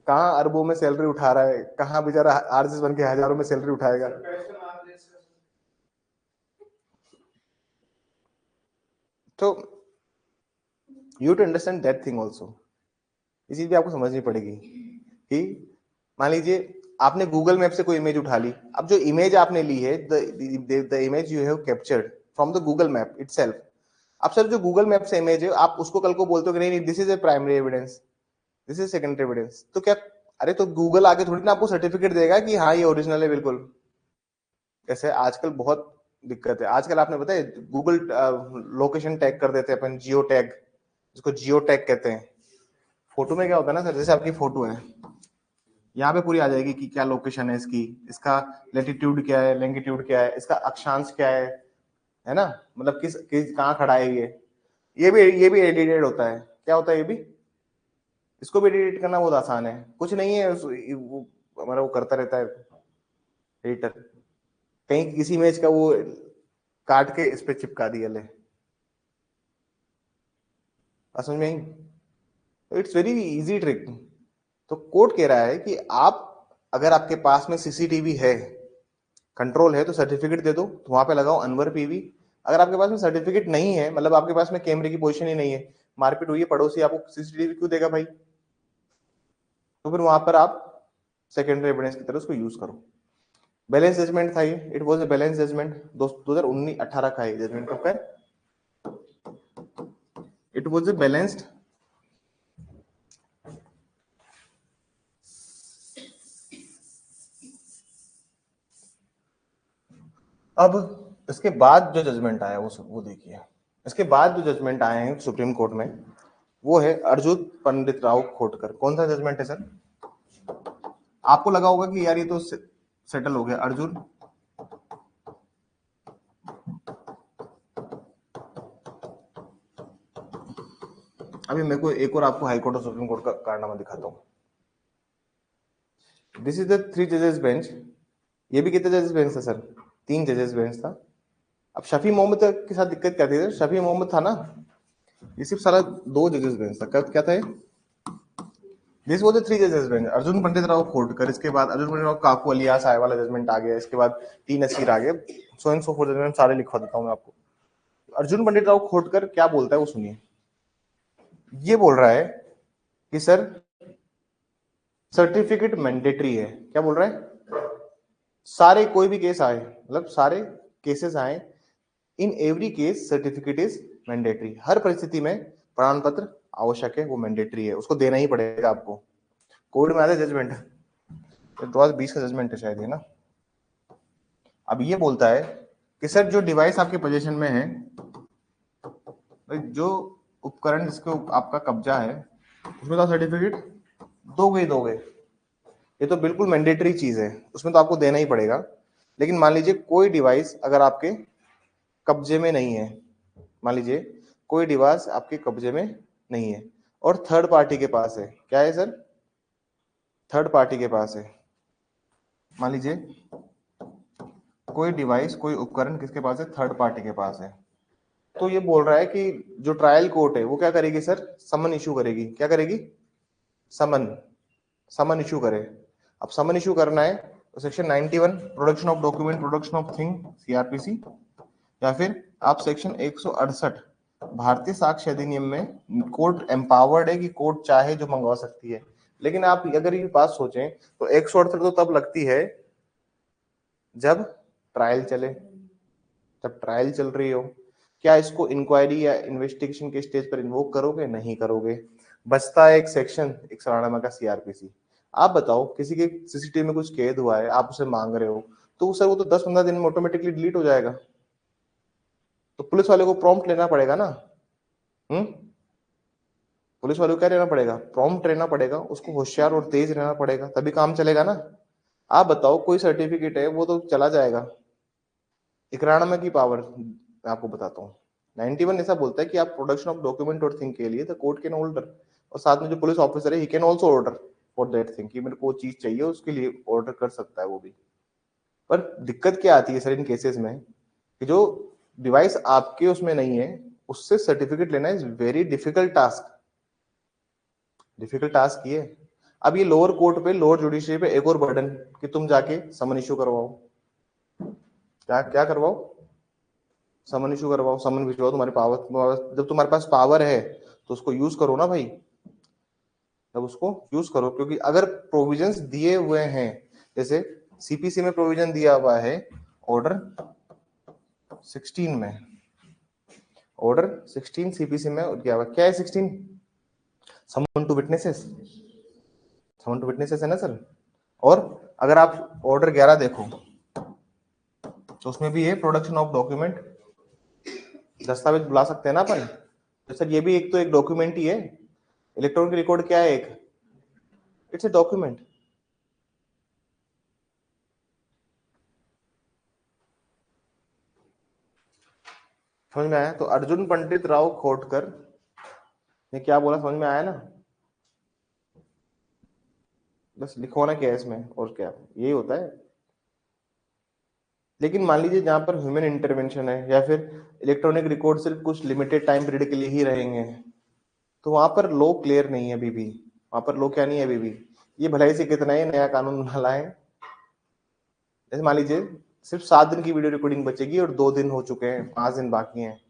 कहाँ अरबों में सैलरी उठा रहा है, कहाँ बेचारा आरएसएस बन के हजारों में सैलरी उठाएगा। तो you to understand that thing also, ये चीज भी आपको समझनी पड़ेगी कि मान लीजिए आपने गूगल मैप से कोई इमेज उठा ली, अब जो इमेज आपने ली है, the image you have captured from the Google map itself, अब सर जो गूगल मैप से इमेज है आप उसको कल को बोलते हो कि नहीं नहीं this is a primary evidence, this is secondary evidence, तो क्या, अरे तो गूगल आगे थोड़ी ना आपको सर्टिफिकेट देगा कि हाँ ये ओरिजिनल है बिल्कुल। कैसे आजकल बहुत दिक्कत है, आजकल आपने बताया गूगल लोकेशन टैग कर देते हैं अपन, जियो टैग, जिसको जियो टैग कहते हैं। फोटो में क्या होता है ना सर, जैसे आपकी फोटो है, यहाँ पे पूरी आ जाएगी कि क्या लोकेशन है इसकी, इसका लेटीट्यूड क्या है, लैंगिट्यूड क्या है, इसका अक्षांश क्या है ना, मतलब कहाँ खड़ा है ये भी एडिटेड होता है, क्या होता है ये भी, इसको भी एडिट करना बहुत आसान है, कुछ नहीं है हमारा वो करता रहता है एडिटर, कहीं किसी इमेज का वो काट के इस पे चिपका दिया ले, समझ में आई। It's very easy trick. तो कोर्ट कह रहा है कि आप, अगर आपके पास में सीसीटीवी है, कंट्रोल है, तो सर्टिफिकेट दे दो, तो वहां पे लगाओ अनवर पीवी। अगर आपके पास में सर्टिफिकेट नहीं है, मतलब आपके पास में कैमरे की पोजीशन ही नहीं है, मारपीट हुई है, पड़ोसी आपको सीसीटीवी क्यों देगा भाई, तो फिर वहां पर आप सेकेंडरी एविडेंस की तरह उसको यूज करो। बैलेंस जजमेंट था ये, it was a balance judgment, 2019-18 का है जजमेंट, कब का है, इट वाज अ बैलेंस्ड। अब इसके बाद जो जजमेंट आया वो देखिए, इसके बाद जो जजमेंट आए हैं सुप्रीम कोर्ट में, वो है अर्जुन पंडित राव खोटकर। कौन सा जजमेंट है सर, आपको लगा होगा कि यार ये तो सेटल हो गया, अर्जुन अभी मेरे को एक और आपको हाई कोर्ट और सुप्रीम कोर्ट का कारनामा दिखाता हूँ। दिस इज द 3 जजेस बेंच। ये भी कितने जजेस बेंच था सर? 3 जजेस बेंच था। अब शफी मोहम्मद के साथ दिक्कत क्या थी सर? शफी मोहम्मद था ना, ये सिर्फ सारा 2 जजेस बेंच था। क्या था ये? दिस वाज द 3 जजेस बेंच। अर्जुन पंडित राव खोडकर, इसके बाद अर्जुन पंडित राव काकू अलियास आय वाला जजमेंट आ गया, इसके बाद टी नसीर आ गए, so and so four judgment सारे लिखवा देता हूँ मैं आपको। अर्जुन पंडित राव खोडकर क्या बोलता है वो सुनिए। ये बोल रहा है कि सर सर्टिफिकेट मैंडेटरी है। क्या बोल रहा है? सारे कोई भी केस आए, मतलब सारे केसेस आए, in every case certificate is mandatory. हर परिस्थिति में प्रमाण पत्र आवश्यक है, वो मैंडेटरी है, उसको देना ही पड़ेगा आपको। कोर्ट में आता है जजमेंट, 2020 का जजमेंट है शायद, है ना। अब ये बोलता है कि सर जो डिवाइस आपके पोजीशन में है, जो उपकरण जिसको आपका कब्जा है, उसमें तो सर्टिफिकेट दोगे ही दोगे, ये तो बिल्कुल मैंडेटरी चीज है, उसमें तो आपको देना ही पड़ेगा। लेकिन मान लीजिए कोई डिवाइस अगर आपके कब्जे में नहीं है, मान लीजिए कोई डिवाइस आपके कब्जे में नहीं है और थर्ड पार्टी के पास है। क्या है सर? थर्ड पार्टी के पास है। मान लीजिए कोई डिवाइस, कोई उपकरण किसके पास है? थर्ड पार्टी के पास है। तो ये बोल रहा है कि जो ट्रायल कोर्ट है वो क्या करेगी सर? समन इशू करेगी। क्या करेगी? समन, समन इशू करे। अब समन इशू करना है तो section 91 production of document, production of thing, CrPC, या फिर आप सेक्शन 168 भारतीय साक्ष्य अधिनियम में कोर्ट एम्पावर्ड है कि कोर्ट चाहे जो मंगवा सकती है। लेकिन आप अगर ये बात सोचें तो 168 तो तब लगती है जब ट्रायल चले, जब ट्रायल चल रही हो। क्या इसको इंक्वायरी या इन्वेस्टिगेशन के स्टेज पर इन्वोक करोगे? नहीं करोगे। बचता है एक सेक्शन 198 का सीआरपीसी। आप बताओ किसी के सीसीटीवी में कुछ कैद हुआ है, आप उसे मांग रहे हो, तो सर वो तो 10-15 दिन में ऑटोमेटिकली डिलीट हो जाएगा। तो पुलिस वाले को प्रॉम्प्ट लेना पड़ेगा ना। पुलिस वाले को क्या रहना पड़ेगा? प्रॉम्प्ट रहना पड़ेगा, उसको होशियार और तेज रहना पड़ेगा, तभी काम चलेगा ना। आप बताओ कोई सर्टिफिकेट है वो तो चला जाएगा। 91 की पावर मैं आपको बताता हूँ। 91 ऐसा बोलता है कि आप प्रोडक्शन ऑफ डॉक्यूमेंट और थिंग के लिए द कोर्ट कैन ऑर्डर, और साथ में जो पुलिस ऑफिसर है he can also order for that thing, कि मेरे को चीज चाहिए उसके लिए ऑर्डर कर सकता है वो भी। पर दिक्कत क्या आती है सर इन केसेस में कि जो डिवाइस आपके उसमें नहीं है उससे सर्टिफिकेट लेना is very difficult task. Difficult task ये। अब ये लोअर कोर्ट पे, लोअर जुडिशरी पे एक और बर्डन कि तुम जाके समन इशू करवाओ। क्या क्या करवाओ? समन इशू करवाओ, समन भिजवाओ। तुम्हारे पावर, जब तुम्हारे पास पावर है तो उसको यूज करो ना भाई, तब उसको यूज करो। क्योंकि अगर प्रोविजंस दिए हुए हैं, जैसे सीपीसी में प्रोविजन दिया हुआ है ऑर्डर 16 में, ऑर्डर 16 सीपीसी में दिया हुआ क्या है? 16 someone to witnesses, someone to witnesses है ना सर। और अगर आप ऑर्डर 11 देखो तो उसमें भी है प्रोडक्शन ऑफ डॉक्यूमेंट, दस्तावेज बुला सकते हैं ना अपन। तो सर ये भी एक तो एक डॉक्यूमेंट ही है। इलेक्ट्रॉनिक रिकॉर्ड क्या है? एक इट्स ए डॉक्यूमेंट। समझ में आया? तो अर्जुन पंडित राव खोटकर ने क्या बोला, समझ में आया ना? बस लिखवाना क्या है इसमें, और क्या, यही होता है। लेकिन मान लीजिए जहां पर ह्यूमन इंटरवेंशन है या फिर इलेक्ट्रॉनिक रिकॉर्ड सिर्फ कुछ लिमिटेड टाइम पीरियड के लिए ही रहेंगे, तो वहां पर लॉ क्लियर नहीं है अभी भी। वहां पर लॉ क्या नहीं है अभी भी। ये भलाई से कितना ही नया कानून बना लाए। जैसे मान लीजिए सिर्फ 7 दिन की वीडियो रिकॉर्डिंग बचेगी और 2 दिन हो चुके हैं, 5 दिन बाकी हैं।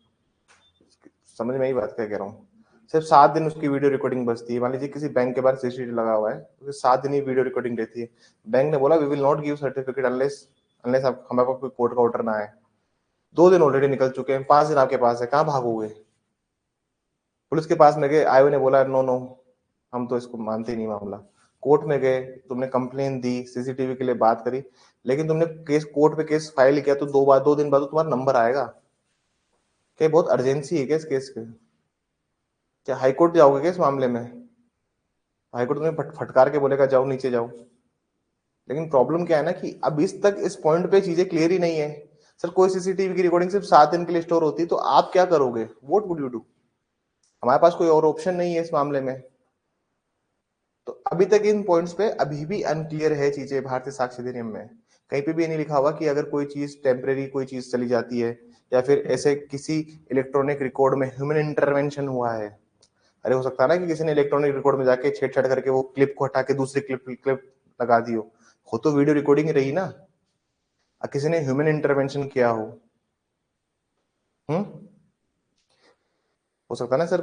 समझ में आई बात क्या कह रहा हूँ? सिर्फ 7 दिन उसकी वीडियो रिकॉर्डिंग बचती है। मान लीजिए किसी बैंक के बाहर सीसीटीवी लगा हुआ है, तो 7 दिन ही वीडियो रिकॉर्डिंग रहती है। बैंक ने बोला we will not give certificate unless unless हमारे पास कोई कोर्ट का ऑर्डर ना आए। 2 दिन ऑलरेडी निकल चुके हैं, 5 दिन आपके पास है, कहाँ भागोगे? पुलिस के पास में गए, आईओ ने बोला नो नो, हम तो इसको मानते ही नहीं मामला। कोर्ट में गए, तुमने कंप्लेन दी, सीसीटीवी के लिए बात करी, लेकिन तुमने केस कोर्ट पे केस फाइल किया तो 2 दिन बाद तो तुम्हारा नंबर आएगा। क्या बहुत अर्जेंसी है क्या इस केस के? क्या हाईकोर्ट जाओगे क्या इस मामले में? हाईकोर्ट तुम्हें फटकार के बोलेगा जाओ नीचे जाओ। लेकिन प्रॉब्लम क्या है ना कि अब इस तक इस पॉइंट पे चीजें क्लियर ही नहीं है। सर कोई सीसीटीवी की रिकॉर्डिंग सिर्फ 7 दिन के लिए स्टोर होती है तो आप क्या करोगे? What would you do? हमारे पास कोई और ऑप्शन नहीं है इस मामले में। तो अभी तक इन पॉइंट्स पे अभी भी अनक्लियर है चीजें भारतीय साक्ष्य अधिनियम में। कहीं पे भी ये नहीं लिखा हुआ कि अगर कोई चीज टेम्परेरी कोई चीज चली जाती है या फिर ऐसे किसी इलेक्ट्रॉनिक रिकॉर्ड में ह्यूमन इंटरवेंशन हुआ है। अरे हो सकता है ना कि किसी ने इलेक्ट्रॉनिक रिकॉर्ड में जाके छेड़छाड़ करके वो क्लिप को हटा के दूसरी क्लिप क्लिप लगा दी हो तो वीडियो रिकॉर्डिंग रही ना। किसी ने ह्यूमन इंटरवेंशन किया हो। हम्म। हो सकता है ना सर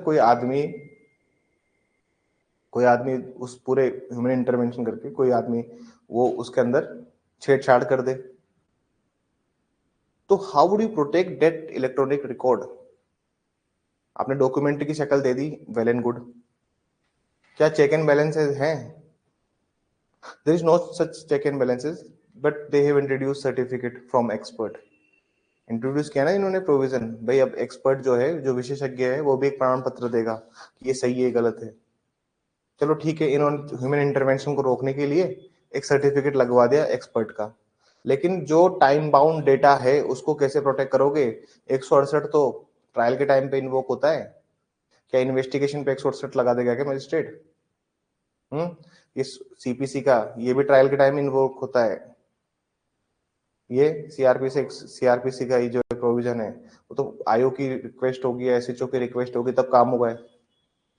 कोई आदमी उस पूरे ह्यूमन इंटरवेंशन करके कोई आदमी वो उसके अंदर छेड़छाड़ कर दे। तो how would you protect that electronic record? आपने डॉक्यूमेंट की शक्ल दे दी, वेल एंड गुड। क्या चेक एंड बैलेंसेस हैं? There is no such check and balances, but they have introduce certificate from expert. Introduce किया ना इन्होंने प्रोविजन, भाई अब एक्सपर्ट जो है, जो विशेषज्ञ है, वो भी एक प्रमाण पत्र देगा कि ये सही है गलत है। चलो ठीक है, इन्होंने ह्यूमन इंटरवेंशन को रोकने के लिए एक सर्टिफिकेट लगवा दिया एक्सपर्ट का। लेकिन जो टाइम बाउंड डेटा है उसको कैसे प्रोटेक्ट करोगे? 168 तो ट्रायल के टाइम पे इन्वोक होता है। क्या इन्वेस्टिगेशन पे 168 लगा देगा क्या मजिस्ट्रेट? इस सीपीसी का ये भी ट्रायल के टाइम इन्वोक होता है। ये सीआरपीसी का ये जो प्रोविजन है वो तो आयोग की रिक्वेस्ट होगी, एसएचओ की रिक्वेस्ट होगी, तब काम होगा।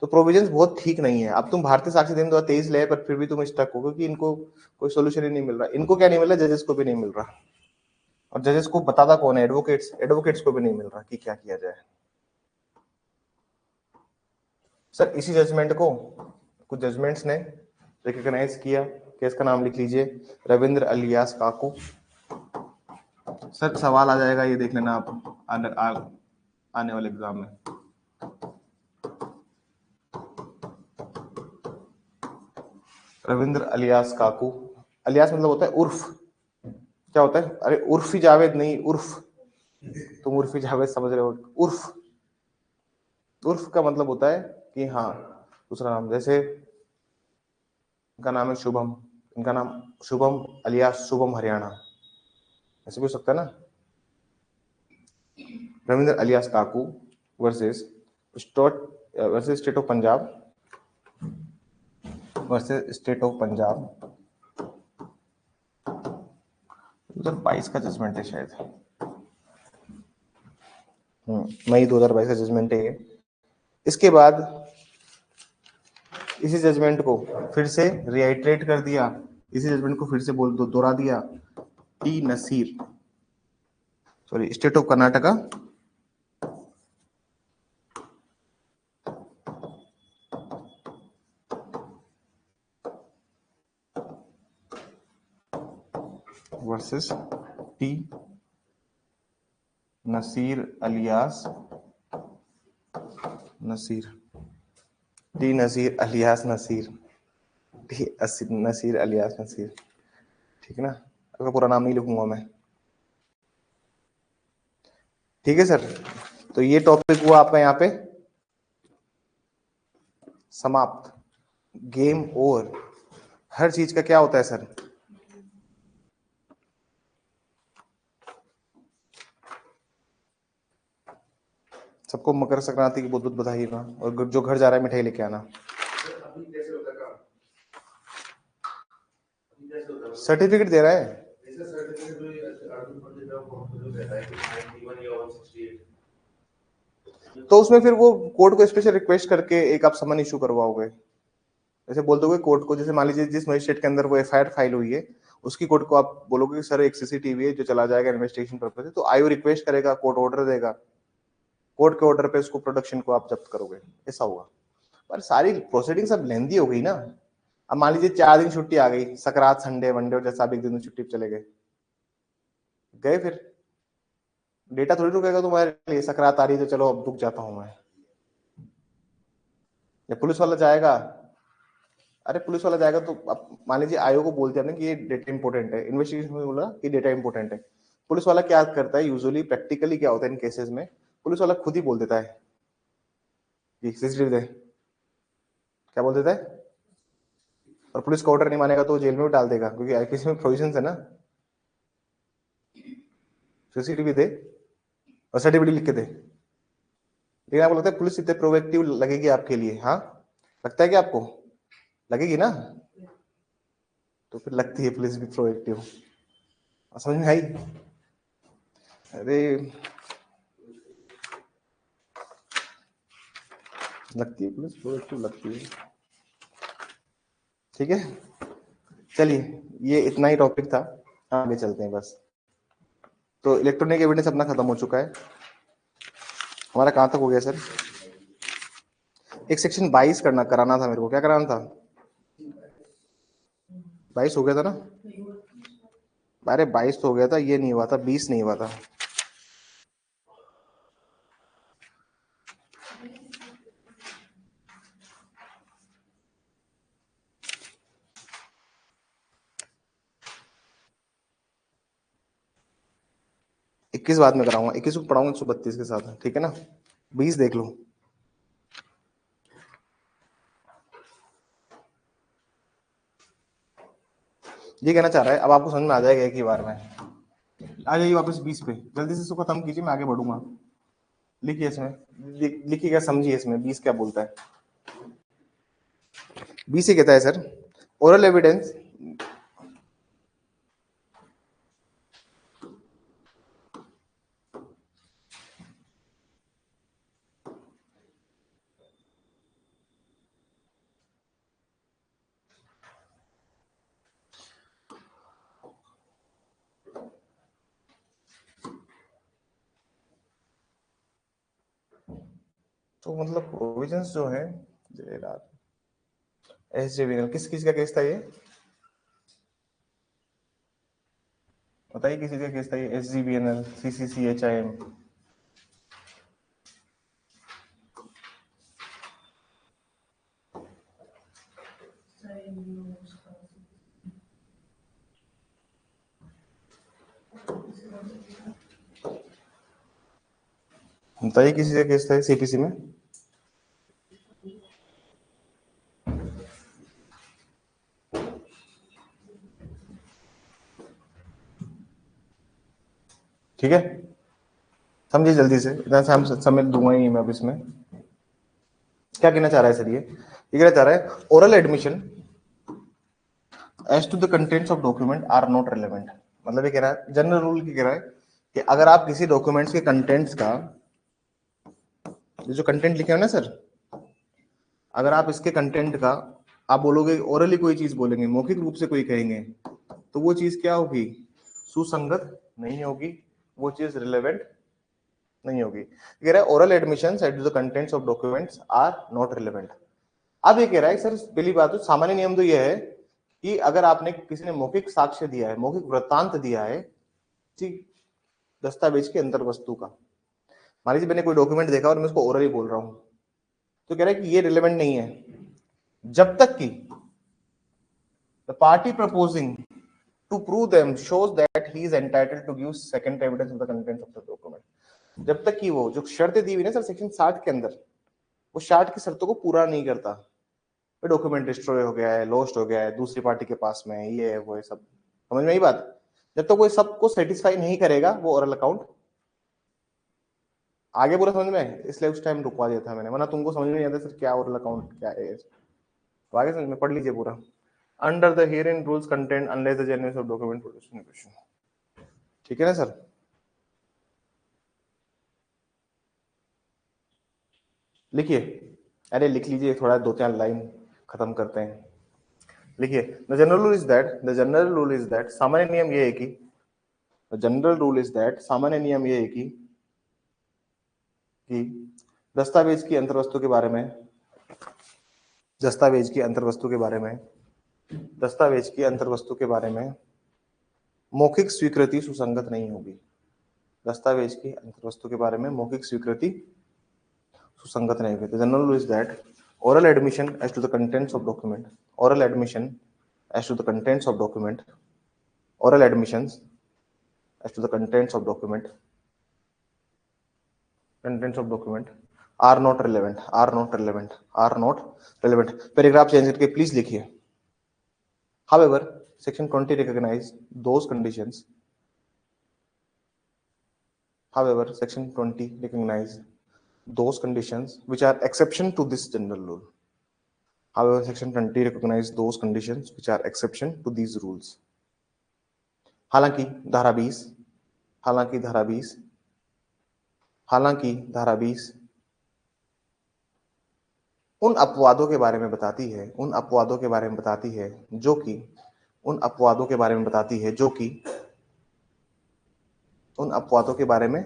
तो प्रोविजंस बहुत ठीक नहीं है। अब तुम भारतीय साक्ष्य अधिनियम 2023 ले, पर फिर भी तुम स्टक हो क्योंकि इनको कोई सोल्यूशन ही नहीं मिल रहा। इनको क्या नहीं मिल रहा, जजेस को भी नहीं मिल रहा। और जजेस को बताता कौन है? एडवोकेट्स को भी नहीं मिल रहा कि क्या किया जाए। सर इसी जजमेंट को कुछ जजमेंट्स ने रिकॉग्नाइज किया। केस का नाम लिख लीजिए, रविंद्र अलियास काकू। सर सवाल आ जाएगा, ये देख लेना आप आने वाले एग्जाम में। रविंद्र अलियास काकू। अलियास मतलब होता है उर्फ। क्या होता है? अरे उर्फी जावेद नहीं, उर्फ। तुम उर्फी जावेद समझ रहे हो? उर्फ। उर्फ का मतलब होता है कि हाँ, दूसरा नाम। जैसे इनका नाम है शुभम, इनका नाम शुभम अलियास शुभम हरियाणा, ऐसे भी हो सकता है ना। Ravindra alias Kaku versus State of Punjab, versus State of Punjab. 2022 का जजमेंट है शायद। मई 2022 का जजमेंट है ये। इसके बाद इसी जजमेंट को फिर से रिआइट्रेट कर दिया, इसी जजमेंट को फिर से दोहरा दिया T Naseer, sorry, State of Karnataka versus T Naseer alias Naseer, T Naseer alias Naseer, Naseer alias Naseer. ठीक है ना, आपका पूरा नाम नहीं लिखूंगा मैं। ठीक है सर, तो ये टॉपिक हुआ आपका यहाँ पे समाप्त। Game over. हर चीज का क्या होता है सर? सबको मकर संक्रांति की बहुत बहुत बधाई ना, और जो घर जा रहा है मिठाई लेके आना। सर्टिफिकेट दे रहा है। तो उसमें फिर वो कोर्ट को स्पेशल रिक्वेस्ट करके एक आप समन इशू करवाओगे। जैसे बोल दोगे कोर्ट को, जैसे मान लीजिए जिस मजिस्ट्रेट के अंदर वो एफआईआर फाइल हुई है, उसकी कोर्ट को आप बोलोगे कि सर एक सीसीटीवी है जो चला जाएगा इन्वेस्टिगेशन पर्पज से, तो आईओ रिक्वेस्ट करेगा, कोर्ट ऑर्डर देगा, कोर्ट के ऑर्डर पे उसको प्रोडक्शन को आप जब्त करोगे, ऐसा होगा। पर सारी प्रोसीडिंग सब लेंदी हो गई ना। अब मान लीजिए 4 दिन छुट्टी आ गई, सकरात संडे वनडे, और जैसा आप एक दिन छुट्टी पे चले गए, फिर डेटा थोड़ी रुकेगा तुम्हारे लिए। सकरात आ रही है तो चलो अब रुक जाता हूं मैं। या पुलिस वाला जाएगा, अरे पुलिस वाला जाएगा तो अब मान लीजिए आयोग को बोलते हैं ना कि ये डेटा इंपॉर्टेंट है, इन्वेस्टिगेशन में बोला कि डेटा इंपॉर्टेंट है। पुलिस वाला क्या करता है यूजुअली, प्रैक्टिकली क्या होता है इन केसेस में, पुलिस वाला खुद ही बोल देता है कि सीसीटीवी दे। क्या बोल देता है? और पुलिस का ऑर्डर नहीं मानेगा तो जेल में भी डाल देगा, क्योंकि आईपीसी में प्रोविजन है ना, सीसीटीवी दे और सर्टिफिकेट लिख के दे। लेकिन आपको लगता है पुलिस इतने प्रोएक्टिव लगेगी आपके लिए? हाँ, लगता है कि आपको लगेगी ना? तो फिर लगती है पुलिस भी प्रोएक्टिव। समझ में आई? अरे लगती है पुलिस प्रोएक्टिव, लगती है। ठीक है, चलिए ये इतना ही टॉपिक था, आगे चलते हैं बस। तो इलेक्ट्रॉनिक एविडेंस अपना खत्म हो चुका है। हमारा कहाँ तक हो गया सर? एक सेक्शन 22 कराना था मेरे को। क्या कराना था? 22 हो गया था ना? अरे 22 तो हो गया था, ये नहीं हुआ था, 20 नहीं हुआ था। इक्कीस बाद में कराऊंगा, 21 को पढ़ाऊंगा 132 के साथ, ठीक है ना? 20 देख लो। ये कहना चाह रहा है, अब आपको समझ में आ जाएगा एक ही बार में। आ जाइए वापस 20 पे, जल्दी से इसको खत्म कीजिए, मैं आगे बढ़ूंगा। लिखिए इसमें, लिखिएगा, समझिए इसमें 20 क्या बोलता है। 20 से कहता है सर, ओरल एविडेंस तो मतलब प्रोविजंस जो है, एसजेवीएनएल किस किस का केस था ये? बताइए किसी का केस था ये? एसजीबीएनएल, सीसीसीएचआईएम। बताइए किसी का केस था सीपीसी में? ठीक है, समझिए जल्दी से, इतना समय दूंगा ही मैं अब इसमें। क्या कहना चाह रहा है सर ये कहना चाह रहा है oral admission as to the contents of document are not relevant. मतलब ये कह रहा है, जनरल रूल की कह रहा है कि अगर आप किसी डॉक्यूमेंट्स के कंटेंट्स का, जो कंटेंट लिखे हो ना सर, अगर आप इसके कंटेंट का आप बोलोगे, ओरली कोई चीज बोलेंगे, मौखिक रूप से कोई कहेंगे, तो वो चीज क्या होगी? सुसंगत नहीं होगी, वो चीज रिलेवेंट नहीं होगी। कह रहा है oral admission at the contents of documents are not relevant. अब ये कह रहा है सर, पहली बात तो सामान्य नियम तो यह है कि अगर आपने किसी ने मौखिक साक्ष्य दिया है, मौखिक वृत्तांत दिया है किसी दस्तावेज के अंतर वस्तु का, मान लीजिए मैंने कोई डॉक्यूमेंट देखा और मैं उसको ओरली बोल रहा हूं, तो कह रहा है कि ये रिलेवेंट नहीं है जब तक कि the party proposing to prove them shows that he is entitled to give second evidence of the content of the document. जब तक कि वो जो शर्तें दी हुई ना सर सेक्शन 60 के अंदर, वो 60 की शर्तों को पूरा नहीं करता, डॉक्यूमेंट डिस्ट्रॉय हो गया है, लॉस्ट हो गया है, दूसरी पार्टी के पास में, ये है वो है, सब समझ में आई बात? जब तक तो कोई सबको सेटिस्फाई नहीं करेगा वो ओरल अकाउंट आगे पूरा समझ में, इसलिए उस टाइम रुकवा दिया था मैंने, वरना तुमको समझ में नहीं आता सर क्या ओरल अकाउंट क्या है। तो आगे समझ में, पढ़ लीजिए पूरा। Under the herein rules content unless the genuineness of document produce. ठीक है ना सर? लिखिए, अरे लिख लीजिए थोड़ा, दो चार लाइन खत्म करते हैं। लिखिए, the general rule is that, the general rule is that, सामान्य नियम ये है कि, the general rule is that, सामान्य नियम ये है कि दस्तावेज की अंतर्वस्तु के बारे में, दस्तावेज की अंतर्वस्तु के बारे में, दस्तावेज की अंतर्वस्तु के बारे में मौखिक स्वीकृति सुसंगत नहीं होगी। दस्तावेज की अंतर्वस्तु के बारे में मौखिक स्वीकृति सुसंगत नहीं होगी। The general rule is that oral admission as to the contents of document, oral admission as to the contents of document, oral admissions as to the contents of document, contents of document are not relevant, are not relevant, are not relevant। Paragraph change करके please लिखिए। however section 20 recognize those conditions, however section 20 recognize those conditions which are exception to this general rule. However, section 20 recognize those conditions which are exception to these rules. हालांकि धारा 20 हालांकि धारा 20 हालांकि धारा 20 उन अपवादों के बारे में बताती है, उन अपवादों के बारे में बताती है जो कि उन अपवादों के बारे में बताती है जो कि उन अपवादों के बारे में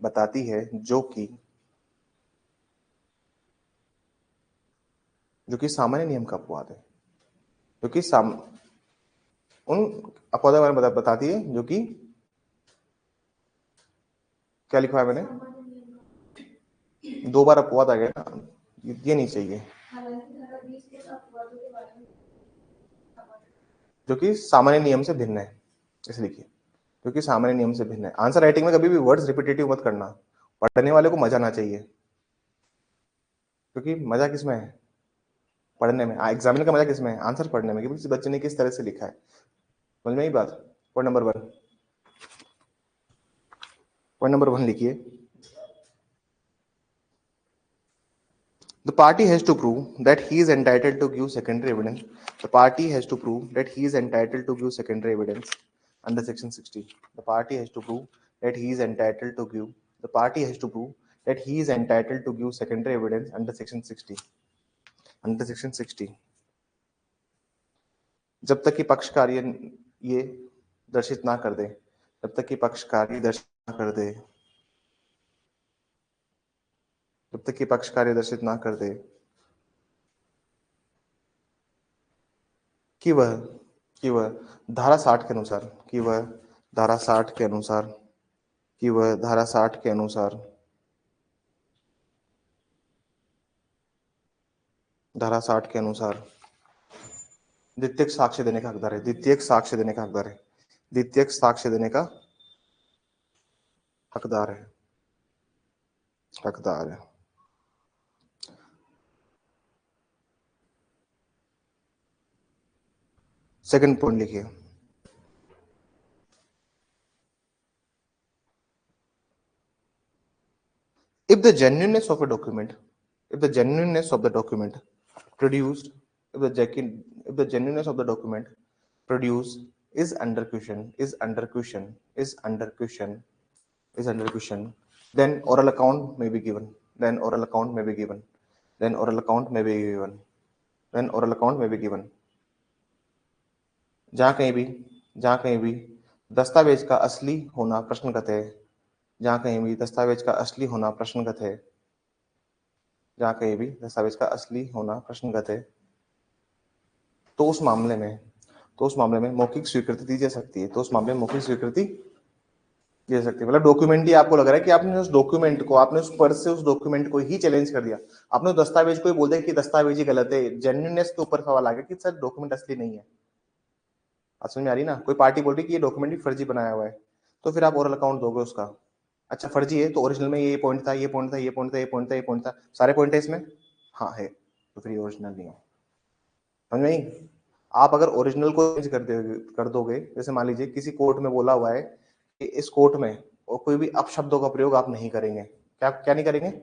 बताती है जो कि सामान्य नियम का अपवाद है, जो कि उन अपवादों के बारे में बताती है जो कि क्या लिखा है मैंने, दो बार अपवाद आ गया ना, ये नहीं चाहिए, जो कि सामान्य नियम से भिन्न है, इसे लिखिए, जो कि सामान्य नियम से भिन्न है। आंसर राइटिंग में कभी भी वर्ड्स रिपीटेटिव मत करना, पढ़ने वाले को मजा ना चाहिए, क्योंकि मजा किसमें है, पढ़ने में। एग्जामिनर का मजा किसमें है, आंसर पढ़ने में, कि बच्चे ने किस तरह से लिखा है। समझ में ही बात। पॉइंट नंबर 1, पॉइंट नंबर 1 लिखिए, the party has to prove that he is entitled to give secondary evidence. The party has to prove that he is entitled to give secondary evidence under section 60. The party has to prove that he is entitled to give. The party has to prove that he is entitled to give secondary evidence under section 60. Under section 60. जब तक कि पक्षकार ये दर्शित ना कर दे, जब तक कि पक्षकार ये दर्शित ना कर दे, जब तक कि पक्षकार ये दर्शित ना कर दे कि वह धारा 60 के अनुसार, कि वह धारा 60 के अनुसार, कि वह धारा 60 के अनुसार, धारा 60 के अनुसार द्वितीयक साक्ष्य देने का हकदार है, द्वितीयक साक्ष्य देने का हकदार है, द्वितीयक साक्ष्य देने का हकदार है, हकदार है। सेकंड पॉइंट लिखिए, if the genuineness of a document, if the genuineness of the document produced, if the genuineness of the document produced is under question, then oral account may be given, then oral account may be given, then oral account may be given, then oral account may be given। जहां कहीं भी दस्तावेज का असली होना प्रश्नगत है, जहां कहीं भी दस्तावेज का असली होना प्रश्नगत है, जहां कहीं भी दस्तावेज का असली होना प्रश्नगत है, तो उस मामले में मौखिक स्वीकृति दी जा सकती है, तो उस मामले में मौखिक स्वीकृति दी जा सकती है। मतलब डॉक्यूमेंट ही आपको लग रहा है कि आपने उस डॉक्यूमेंट को, आपने उस पर से उस डॉक्यूमेंट को ही चैलेंज कर दिया, आपने दस्तावेज को ही बोल दिया कि दस्तावेज ही गलत है, जेन्युइननेस के ऊपर सवाल आ गया कि सर डॉक्यूमेंट असली नहीं है। आप समझ में आ रही ना, कोई पार्टी बोल रही कि ये डॉक्यूमेंट ही फर्जी बनाया हुआ है, तो फिर आप ओरल अकाउंट दोगे उसका। अच्छा फर्जी है तो ओरिजिनल में ये पॉइंट था, ये पॉइंट था, ये पॉइंट था, ये पॉइंट था, ये पॉइंट था, सारे पॉइंट है इसमें, हाँ है, तो फिर ये ओरिजिनल नहीं है। समझ में? आप अगर ओरिजिनल को चेंज कर दोगे, जैसे मान लीजिए किसी कोर्ट में बोला हुआ है कि इस कोर्ट में और कोई भी अपशब्दों का प्रयोग आप नहीं करेंगे, क्या नहीं करेंगे,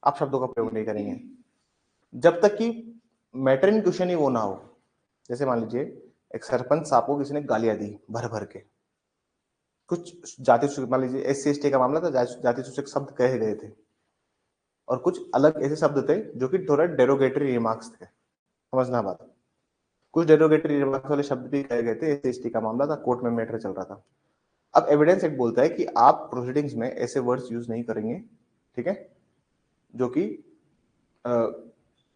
अपशब्दों का प्रयोग नहीं करेंगे, जब तक कि मैटर इन क्वेश्चन ही वो ना हो। जैसे मान लीजिए एक सरपंच साहब को किसी ने गालियां दी भर भर के, कुछ जाति सूचक, मान लीजिए SC/ST का मामला था, जाति सूचक शब्द कहे गए थे और कुछ अलग ऐसे शब्द थे जो कि थोड़ा डेरोगेटरी रिमार्क्स थे, समझना बात, कुछ डेरोगेटरी रिमार्क्स वाले शब्द भी कहे गए थे, SC/ST का मामला था, कोर्ट में मैटर चल रहा था। अब एविडेंस एक्ट बोलता है कि आप प्रोसीडिंग्स में ऐसे वर्ड्स यूज नहीं करेंगे, ठीक है, जो कि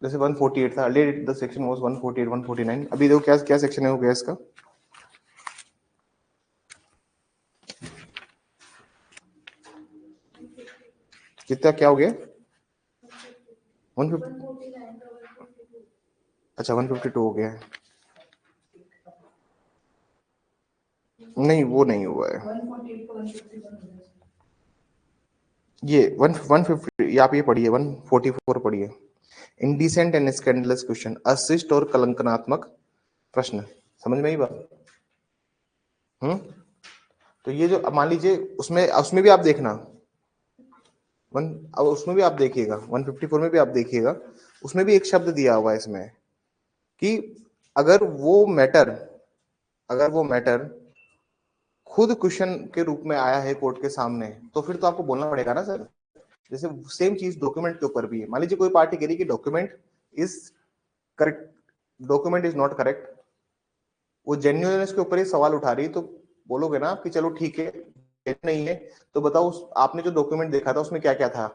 जैसे 148 था, द सेक्शन वाज 148 149। अभी देखो क्या क्या सेक्शन है हो गया इसका, कितना क्या हो गया, 150, अच्छा 152 हो गया है, नहीं वो नहीं हुआ है, ये 150, आप ये पढ़िए 144 पढ़िए, इंडिसेंट एंड स्कैंडलस क्वेश्चन, अशिष्ट और कलंकनात्मक प्रश्न। समझ में ही बात। तो ये जो मान लीजिए उसमें भी आप देखना, अब उसमें भी आप देखिएगा 154 में भी आप देखिएगा, उसमें भी एक शब्द दिया हुआ है इसमें कि अगर वो मैटर खुद क्वेश्चन के रूप में आया है कोर्ट के सामने, तो फिर तो आपको बोलना पड़ेगा ना सर। जैसे सेम चीज डॉक्यूमेंट के ऊपर भी है। मान लीजिए कोई पार्टी कह रही कि document is correct, document is not correct, वो जेन्युइननेस के ऊपर ही सवाल उठा रही है, तो बोलोगे ना कि चलो ठीक है नहीं है, तो बताओ आपने जो डॉक्यूमेंट देखा था उसमें क्या क्या था,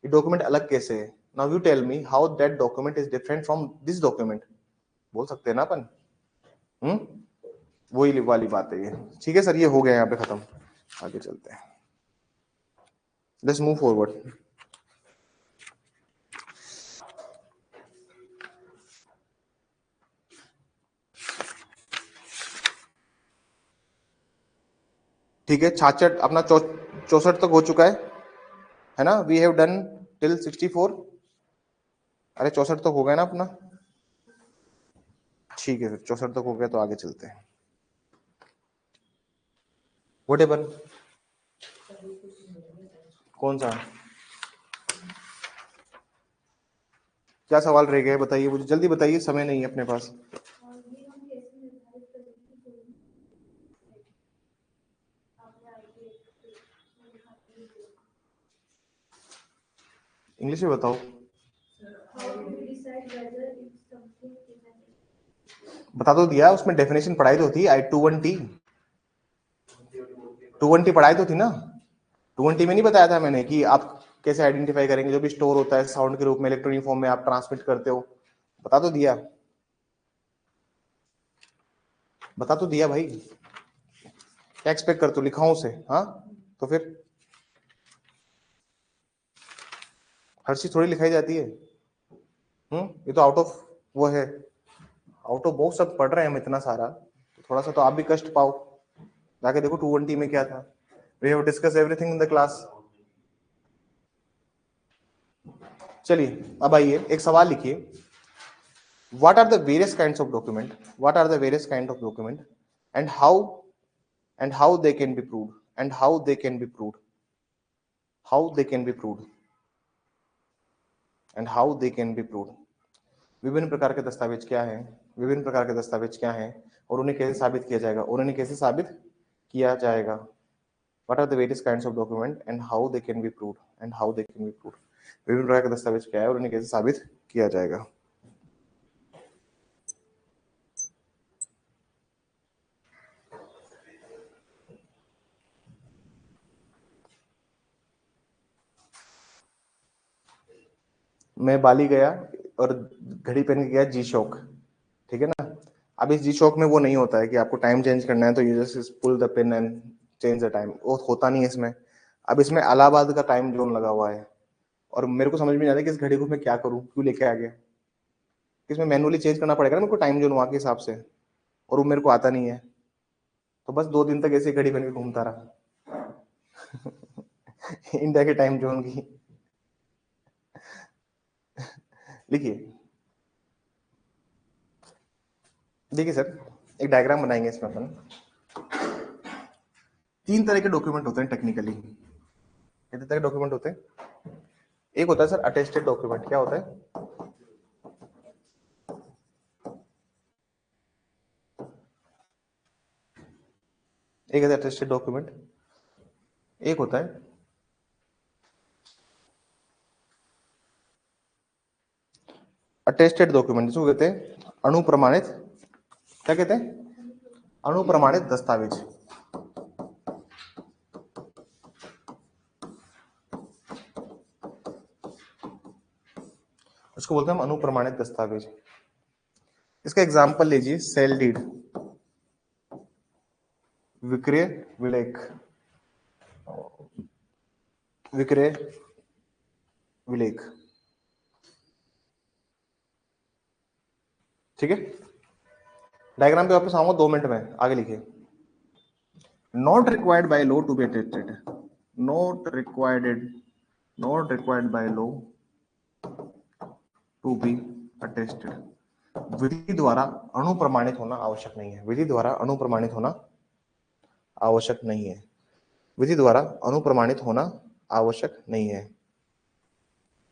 ये डॉक्यूमेंट अलग कैसे है। Now you tell me how that document is different from this document. बोल सकते हैं ना अपन। वही वाली बात है ये। ठीक है सर, ये हो गया यहाँ पे खत्म, आगे चलते हैं। Let's move forward. ठीक है, 66 अपना 64 तक हो चुका है ना। We have done till 64। अरे 64 तक हो गया ना अपना। ठीक है फिर 64 तक हो गया तो आगे चलते हैं। व्हाटएवर, कौन सा क्या सवाल रह गया बताइए मुझे, जल्दी बताइए, समय नहीं है अपने पास। इंग्लिश में बताओ। बता तो दिया, उसमें डेफिनेशन पढ़ाई तो थी। आई 2 1 T पढ़ाई तो थी ना। 2 1 T में नहीं बताया था मैंने कि आप कैसे आइडेंटिफाई करेंगे जो भी स्टोर होता है साउंड के रूप में इलेक्ट्रॉनिक फॉर्म में आप ट्रांसमिट करते हो। बता तो दिया, बता तो दिया भाई। क्या एक्सपेक्ट करते हो लिखाऊं उसे? हाँ तो फिर हर चीज थोड़ी लिखाई जाती है। ये तो आउट ऑफ वो है, आउट ऑफ बॉक्स सब पढ़ रहे हैं हम इतना सारा, तो थोड़ा सा तो आप भी कष्ट पाओ। जाके देखो 2 1 T में क्या था। We have discuss everything in the class. चलिए अब आइए एक सवाल लिखिए। What are the various kinds of document? What are the various kind of document, and how they can be proved, and how they can be proved, how they can be proved, and how they can be proved. विभिन्न प्रकार के दस्तावेज क्या हैं, विभिन्न प्रकार के दस्तावेज क्या हैं, और उन्हें कैसे साबित किया जाएगा, और उन्हें कैसे साबित किया जाएगा। What are the various kinds of document and how they can be proved, and how they can be proved. विभिन्न प्रकार के दस्तावेज क्या है और उन्हें कैसे साबित किया जाएगा। मैं बाली गया और घड़ी पहन के गया जी शॉक, ठीक है ना। अब इस जी शॉक में वो नहीं होता है कि आपको टाइम चेंज करना है तो you just pull the pin and change the time, वो होता नहीं है इसमें। अब इसमें इलाहाबाद का टाइम जोन लगा हुआ है और मेरे को समझ में नहीं आता कि इस घड़ी को मैं क्या करूं, क्यों लेके आ गया। इसमें मैनुअली चेंज करना पड़ेगा ना मेरे को टाइम जोन वहां के हिसाब से, और वो मेरे को आता नहीं है। तो बस 2 दिन तक ऐसे घड़ी पहन के घूमता रहा इंडिया के टाइम जोन की। लिखिए, देखिए सर एक डायग्राम बनाएंगे इसमें अपन। 3 तरह के डॉक्यूमेंट होते हैं टेक्निकली। कितने तरह के डॉक्यूमेंट होते हैं? एक होता है सर अटेस्टेड डॉक्यूमेंट। क्या होता है? एक है अटेस्टेड डॉक्यूमेंट, एक होता है अटेस्टेड डॉक्यूमेंट जिसको कहते हैं अणुप्रमाणित। क्या कहते हैं? अणुप्रमाणित दस्तावेज। उसको बोलते हैं हम अणुप्रमाणित दस्तावेज। इसका एग्जांपल लीजिए, सेल डीड, विक्रय विलेख, विक्रय विलेख। ठीक है, डायग्राम पे वापस आऊंगा 2 मिनट में, आगे लिखिए। Not required by law to be attested, not required, not required by law to be attested. विधि द्वारा अणुप्रमाणित होना आवश्यक नहीं है। विधि द्वारा अणुप्रमाणित होना आवश्यक नहीं है। विधि द्वारा अणुप्रमाणित होना आवश्यक नहीं है,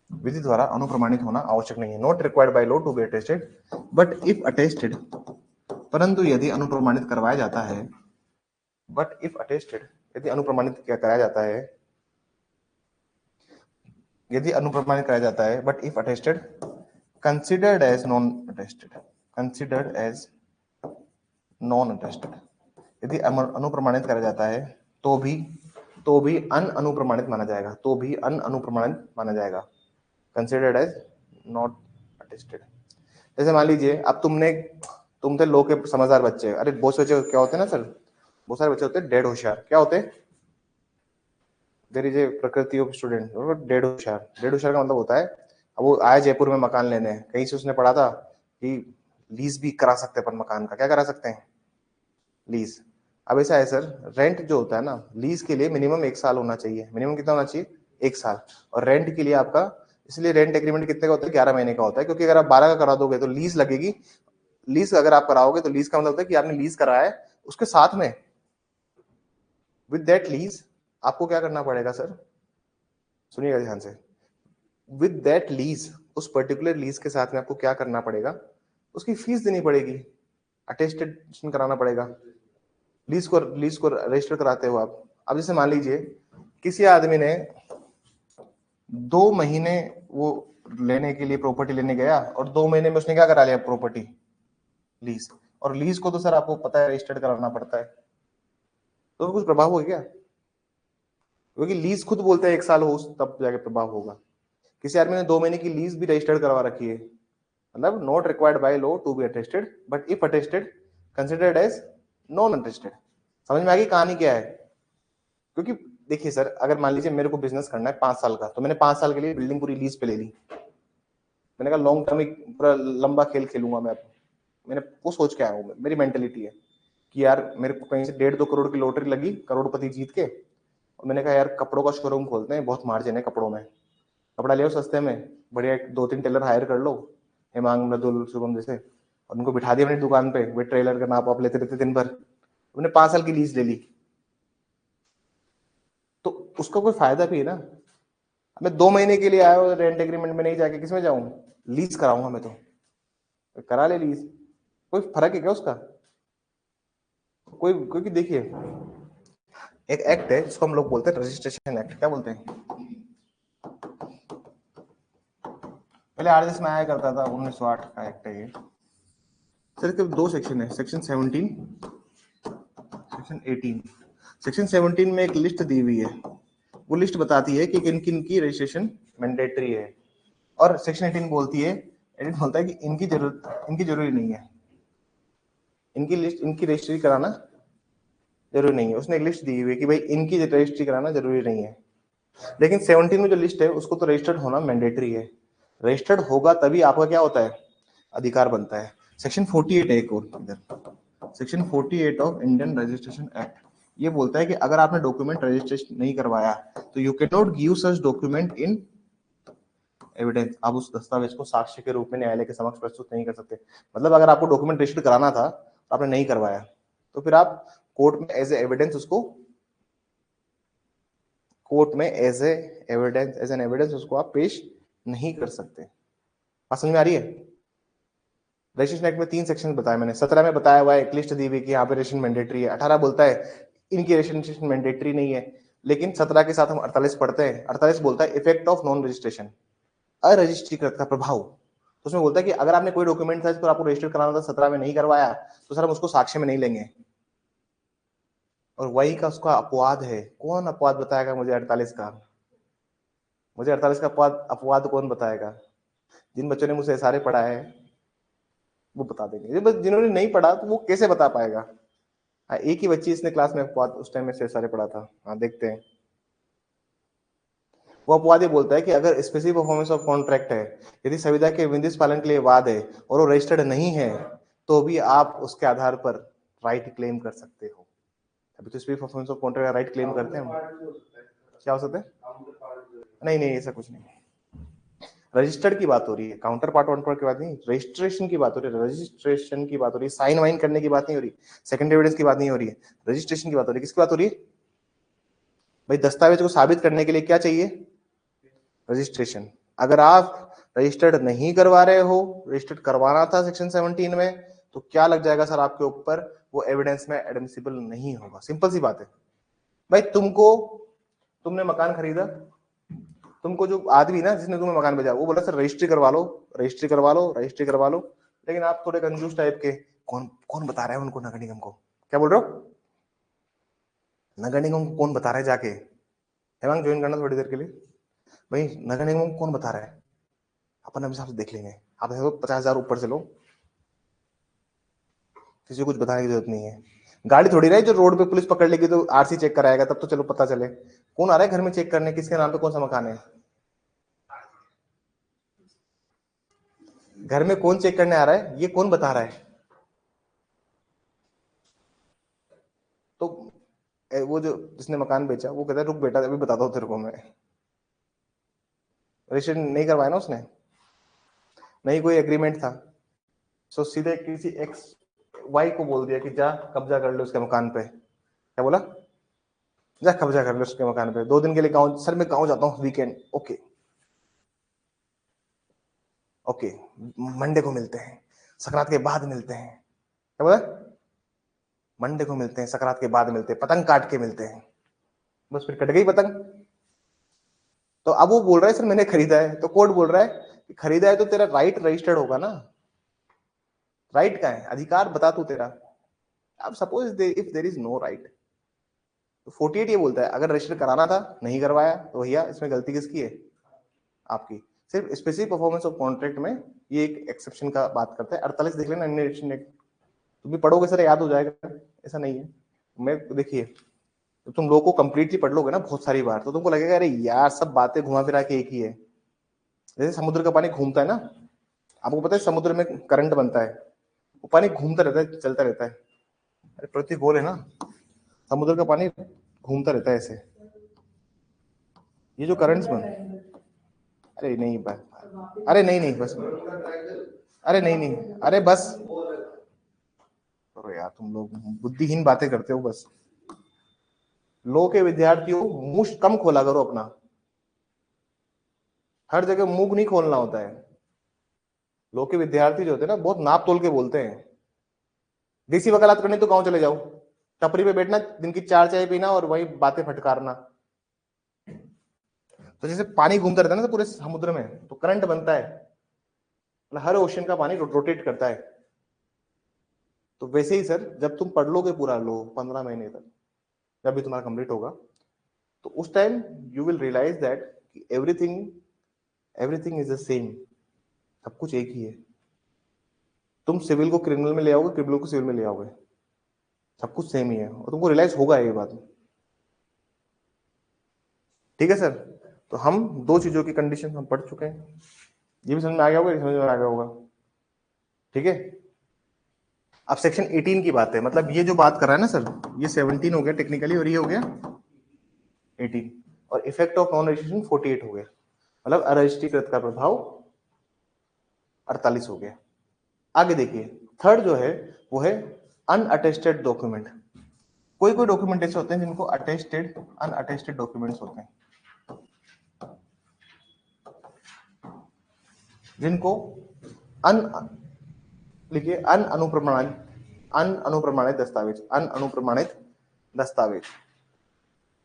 विधि द्वारा अनुप्रमाणित होना आवश्यक नहीं है, not required by law to be attested, but if attested, परंतु यदि अनुप्रमाणित करवाया जाता है, बट इफ अटेस्टेड, यदि अनुप्रमाणित कराया जाता है, यदि अनुप्रमाणित कराया जाता है, but if attested considered as non attested, considered as non attested, यदि अनुप्रमाणित कराया जाता है तो भी अनुप्रमाणित माना जाएगा, तो भी अनुप्रमाणित माना जाएगा, कंसिडर्ड एज नॉट अटेस्टेड। जैसे मान लीजिए अब तुम थे लो के समझदार बच्चे, अरे बहुत से बच्चे क्या होते हैं ना सर, बहुत सारे बच्चे होते हैं डेड होशियार, क्या होते हैं, देयर इज ए प्रकृति ऑफ स्टूडेंट डेड होशियार। डेड होशियार का मतलब होता है अब वो आया जयपुर में मकान लेने, कहीं से उसने पढ़ा था कि लीज भी करा सकते हैं अपन मकान का, क्या करा सकते हैं, लीज। अब ऐसा है सर, रेंट जो होता है ना, लीज के लिए मिनिमम 1 साल होना चाहिए, मिनिमम कितना होना चाहिए, 1 साल, और रेंट के लिए आपका, इसलिए रेंट एग्रीमेंट कितने का होता है, 11 महीने का होता है, क्योंकि अगर आप 12 का करा दोगे तो लीज लगेगी, लीज अगर आप कराओगे तो लीज का मतलब होता है कि आपने लीज कराया है, उसके साथ में विद दैट लीज आपको क्या करना पड़ेगा सर, सुनिएगा ध्यान से, विद दैट लीज, उस पर्टिकुलर लीज के साथ में आपको क्या करना पड़ेगा, उसकी फीस देनी पड़ेगी, अटेस्टेशन कराना पड़ेगा, लीज को रजिस्टर कराते हो आप। अब जैसे मान लीजिए किसी आदमी ने 2 महीने वो लेने के लिए प्रॉपर्टी लेने गया और 2 महीने में उसने क्या करा लिया, प्रॉपर्टी लीज, और लीज को तो सर आपको पता है रजिस्टर्ड कराना पड़ता है, तो कुछ प्रभाव हो क्या, क्योंकि लीज खुद बोलते हैं 1 साल हो तब जाके प्रभाव होगा। किसी आदमी ने 2 महीने की लीज भी रजिस्टर्ड करवा रखी है, मतलब not required by law to be attested, but if attested considered as non attested. समझ में आ गई कहानी क्या है, क्योंकि देखिए सर, अगर मान लीजिए मेरे को बिजनेस करना है 5 साल का, तो मैंने 5 साल के लिए बिल्डिंग पूरी लीज पे ले ली, मैंने कहा लॉन्ग टर्म पूरा लंबा खेल खेलूंगा मैं, मैंने वो सोच के आया हूँ, मेरी मेंटेलिटी है कि यार मेरे को कहीं से 1.5-2 करोड़ की लॉटरी लगी, करोड़पति जीत के, और मैंने कहा यार कपड़ों का शोरूम खोलते हैं, बहुत मार्जिन है कपड़ों में, कपड़ा ले सस्ते में, बढ़िया 2-3 टेलर हायर कर लो, हेमांग, मृदुल, शुभम जैसे, और उनको बिठा दिया अपनी दुकान पे, वे ट्रेलर का नाप आप लेते रहते दिन भर, मैंने 5 साल की लीज ले ली, तो उसका कोई फायदा भी है ना। मैं 2 महीने के लिए आया हूँ रेंट एग्रीमेंट में नहीं जाके किस में जाऊं, लीज कराऊंगा मैं, तो करा ले लीज, कोई फर्क है क्या उसका, कोई, क्योंकि देखिए एक एक्ट है जिसको हम लोग बोलते हैं रजिस्ट्रेशन एक्ट, क्या बोलते हैं, पहले आरएस में आया करता था, 1908 का एक्ट है ये सर, के 2 सेक्शन है, सेक्शन 17, सेक्शन 18। सेक्शन 17 में एक लिस्ट दी हुई है, वो लिस्ट बताती है कि किन किन की रजिस्ट्रेशन मैंडेटरी है, और सेक्शन 18 बोलती है, 18 बोलता है कि इनकी जरूरी नहीं है, इनकी लिस्ट, इनकी रजिस्ट्री कराना जरूरी नहीं है, उसने एक लिस्ट दी हुई है कि भाई इनकी रजिस्ट्री कराना जरूरी नहीं है, लेकिन 17 में जो लिस्ट है उसको तो रजिस्टर्ड होना मैंडेटरी है, रजिस्टर्ड होगा तभी आपका क्या होता है, अधिकार बनता है। सेक्शन 48 है एक और इधर, section 48 of Indian registration act, ये बोलता है कि अगर आपने डॉक्यूमेंट रजिस्ट्रेशन नहीं करवाया तो you can not give such document in evidence, आप उस दस्तावेज को साक्ष्य के रूप में न्यायालय के समक्ष प्रस्तुत नहीं कर सकते। मतलब अगर आपको डॉक्यूमेंट रजिस्टर कराना था तो आपने नहीं करवाया, तो फिर आप कोर्ट में एज ए एविडेंस उसको, कोर्ट में एज एन एविडेंस उसको आप पेश नहीं कर सकते। बात समझ में आ रही है। रजिस्ट्रेशन एक्ट में 3 सेक्शन बताए मैंने, 17 में बताया हुआ है, एक लिस्ट दी हुई कि यहाँ पे रजिस्ट्रेशन मैंडेटरी है, 18 बोलता है इनकी रजिस्ट्रेशन मैंडेटरी नहीं है, लेकिन 17 के साथ हम 48 पढ़ते हैं, 48 बोलता है इफेक्ट ऑफ नॉन रजिस्ट्रेशन, अरजिस्ट्रीकृत का प्रभाव, तो उसमें बोलता है कि अगर आपने कोई डॉक्यूमेंट था जिसको आपको रजिस्टर कराना था 17 में नहीं करवाया, तो सर हम उसको साक्ष्य में नहीं लेंगे, और वही का उसका अपवाद है। कौन अपवाद बताएगा मुझे 48 का, मुझे 48 का अपवाद कौन बताएगा, जिन बच्चों ने मुझसे सारे पढ़ा है वो बता देंगे, जिन्होंने नहीं पढ़ा तो वो कैसे बता पाएगा। हाँ, एक ही बच्ची इसने क्लास में अपवाद उस टाइम में से सारे पढ़ा था, हाँ देखते हैं। वो अपवाद ये बोलता है कि अगर स्पेसिफिक परफॉर्मेंस ऑफ कॉन्ट्रैक्ट है, यदि संविदा के विनिर्देश पालन के लिए वाद है और वो रजिस्टर्ड नहीं है, तो भी आप उसके आधार पर राइट क्लेम कर सकते हो। अभी तो स्पेसिफिक परफॉर्मेंस ऑफ कॉन्ट्रैक्ट का राइट क्लेम करते हैं हम, क्या हो सकता है, नहीं ऐसा कुछ नहीं, रजिस्टर्ड की बात हो रही है, काउंटर पार्ट वन पार्ट की बात नहीं, रजिस्ट्रेशन की बात हो रही है, रजिस्ट्रेशन की बात हो रही है, साइन वाइन करने की बात नहीं हो रही, सेकंड एविडेंस की बात नहीं हो रही है, रजिस्ट्रेशन की बात हो रही है, किसकी बात हो रही है, भाई दस्तावेज को साबित करने के लिए क्या चाहिए? रजिस्ट्रेशन। अगर आप रजिस्टर्ड नहीं करवा रहे हो, रजिस्टर्ड करवाना था सेक्शन 17 में, तो क्या लग जाएगा सर आपके ऊपर? वो एविडेंस में एडमिसिबल नहीं होगा। सिंपल सी बात है भाई। तुमने मकान खरीदा, तुमको जो आदमी ना जिसने तुम्हें मकान भेजा वो बोला सर रजिस्ट्री करवा लो, रजिस्ट्री करवा लो, रजिस्ट्री करवा लो। लेकिन आप थोड़े कंजूस टाइप के, कौन कौन बता रहा है उनको नगर निगम को? क्या बोल रहे हो? नगर निगम को कौन बता रहा है जाके? हेमंग ज्वाइन करना थोड़ी देर के लिए। भाई नगर निगम को कौन बता रहा है? अपन हम हिसाब से देख लेंगे। आप 50,000 ऊपर से लो, किसी को कुछ बताने की जरूरत नहीं है। गाड़ी थोड़ी रही जो रोड पे पुलिस पकड़ लेगी तो आरसी चेक कराएगा, तब तो चलो पता चले कौन आ रहा है घर में चेक करने, किसके नाम पे कौन सा मकान है। घर में कौन चेक करने आ रहा है ये कौन बता रहा है? तो वो जो जिसने मकान बेचा वो कहता है रुक बेटा अभी बताता हूँ तेरे को मैं। रजिस्ट्रेशन नहीं करवाया ना उसने, नहीं कोई एग्रीमेंट था, सो सीधे किसी एक्स वाई को बोल दिया कि जा कब्जा कर ले उसके मकान पे। क्या बोला? जा कब्जा कर ले उसके मकान पे, 2 दिन के लिए गाँव, सर मैं गाँव जाता हूँ वीकेंड। ओके ओके, मंडे को मिलते हैं, संक्रांत के बाद मिलते हैं। क्या बोला? मंडे को मिलते हैं, संक्रांत के बाद मिलते हैं, पतंग काट के मिलते हैं। बस फिर कट गई पतंग। तो अब वो बोल रहा है सर मैंने खरीदा है, तो कोर्ट बोल रहा है कि खरीदा है तो तेरा राइट रजिस्टर्ड होगा ना। राइट का है, अधिकार बता तू तेरा। अब suppose if there is no right, तो 48 ये बोलता है अगर रजिस्टर कराना था नहीं करवाया तो भैया इसमें गलती किसकी है? आपकी। सिर्फ स्पेसिफिक परफॉर्मेंस ऑफ कॉन्ट्रैक्ट में ये एक एक्सेप्शन का बात करता है। 48 देख लेना, इंडियन एडिशन एक्ट। तुम भी पढ़ोगे सर याद हो जाएगा, ऐसा नहीं है। मैं देखिए, तो तुम लोगों को कंप्लीटली पढ़ लोगे ना बहुत सारी बार, तो तुमको लगेगा अरे यार सब बातें घुमा फिरा के एक ही है। जैसे समुद्र का पानी घूमता है ना, आपको पता है समुद्र में करंट बनता है, वो पानी घूमता रहता है, चलता रहता है। अरे पृथ्वी गोल है ना, समुद्र का पानी घूमता रहता है ऐसे। ये जो करंट्स बन, अरे नहीं बस, अरे नहीं नहीं बस, अरे नहीं नहीं, अरे बस करो यार, तुम लोग बुद्धिहीन बातें करते हो बस। लो के विद्यार्थियों मुंह कम खोला करो अपना, हर जगह मुंह नहीं खोलना होता है। लो के विद्यार्थी जो होते हैं ना बहुत नाप तोल के बोलते हैं। देसी वकालत करनी तो गांव चले जाओ, टपरी पे बैठना, दिन की 4 चाय पीना और वही बातें फटकारना। तो जैसे पानी घूमता रहता है ना तो पूरे समुद्र में तो करंट बनता है, मतलब हर ओशन का पानी रोटेट करता है। तो वैसे ही सर जब तुम पढ़ लोगे पूरा लो 15 महीने तक, जब भी तुम्हारा कंप्लीट होगा, तो उस time you will realise that everything everything is the same. सब कुछ एक ही है। तुम सिविल को क्रिमिनल में ले आओगे, क्रिमिनल को सिविल में ले आओगे, सब कुछ सेम ही है, और तुमको रियलाइज होगा ये बात। ठीक है सर। तो हम 2 चीजों की कंडीशन हम पढ़ चुके हैं, ये भी समझ में आ गया होगा, समझ में आ गया होगा। ठीक है। अब सेक्शन 18 की बात है, मतलब ये जो बात कर रहा है ना सर, ये 17 हो गया टेक्निकली और ये हो गया 18, और इफेक्ट ऑफ नॉन रजिस्ट्रेशन 48 हो गया, मतलब अरजिस्ट्रीकृत का प्रभाव 48 हो गया। आगे देखिए, थर्ड जो है वो है अनअटेस्टेड डॉक्यूमेंट। कोई कोई डॉक्यूमेंट ऐसे होते हैं जिनको अटेस्टेड अनअटेस्टेड डॉक्यूमेंट्स होते हैं, जिनको अन लिखिए अन अनुप्रमाणित, अन अनुप्रमाणित दस्तावेज, अन अनुप्रमाणित दस्तावेज।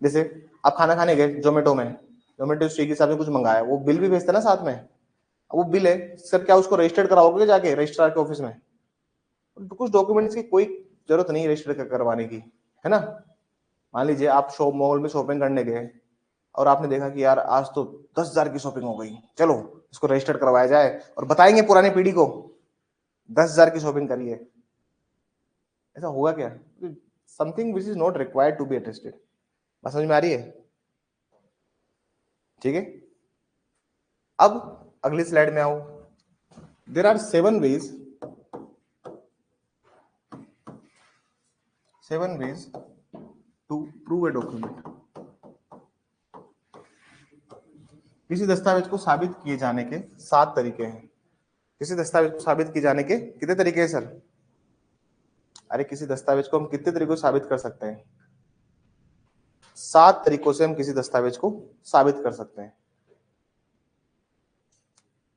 जैसे आप खाना खाने गए जोमेटो में, जोमेटो स्विगी साहब ने कुछ मंगाया, वो बिल भी भेजता है ना साथ में, अब वो बिल है सर, क्या उसको रजिस्टर्ड कराओगे जाके रजिस्ट्रार के ऑफिस में? तो कुछ डॉक्यूमेंट्स की कोई जरूरत नहीं रजिस्टर करवाने की, है ना। मान लीजिए आप शॉप मॉल में शॉपिंग करने गए और आपने देखा कि यार आज तो 10,000 की शॉपिंग हो गई, चलो इसको रजिस्टर करवाया जाए, और बताएंगे पुरानी पीढ़ी को 10,000 की शॉपिंग करी है। ऐसा होगा क्या? Something which is not required to be attested. बात समझ में आ रही है? ठीक है। अब अगली स्लाइड में आओ। There are 7 ways to prove a document. किसी दस्तावेज को साबित किए जाने के 7 तरीके हैं। किसी दस्तावेज को साबित किए जाने के कितने तरीके हैं सर? अरे किसी दस्तावेज को हम कितने तरीकों से साबित कर सकते हैं? 7 तरीकों से हम किसी दस्तावेज को साबित कर सकते हैं।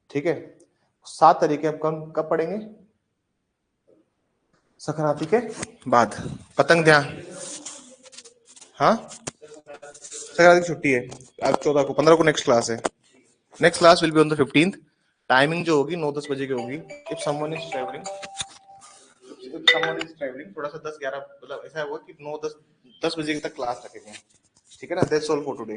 ठीक है, 7 तरीके हम कब पढ़ेंगे? संक्रांति के बाद। पतंग ध्यान, हाँ संक्रांति की छुट्टी है आज 14 को, 15 को नेक्स्ट क्लास है। Next class will be on the 15th। Timing जो होगी 9-10 बजे की होगी। इफ समवन इज ट्रैवलिंग, थोड़ा सा 10-11 मतलब ऐसा होगा कि 9-10 बजे तक क्लास रखेंगे। ठीक है ना, दैट्स ऑल फॉर टुडे।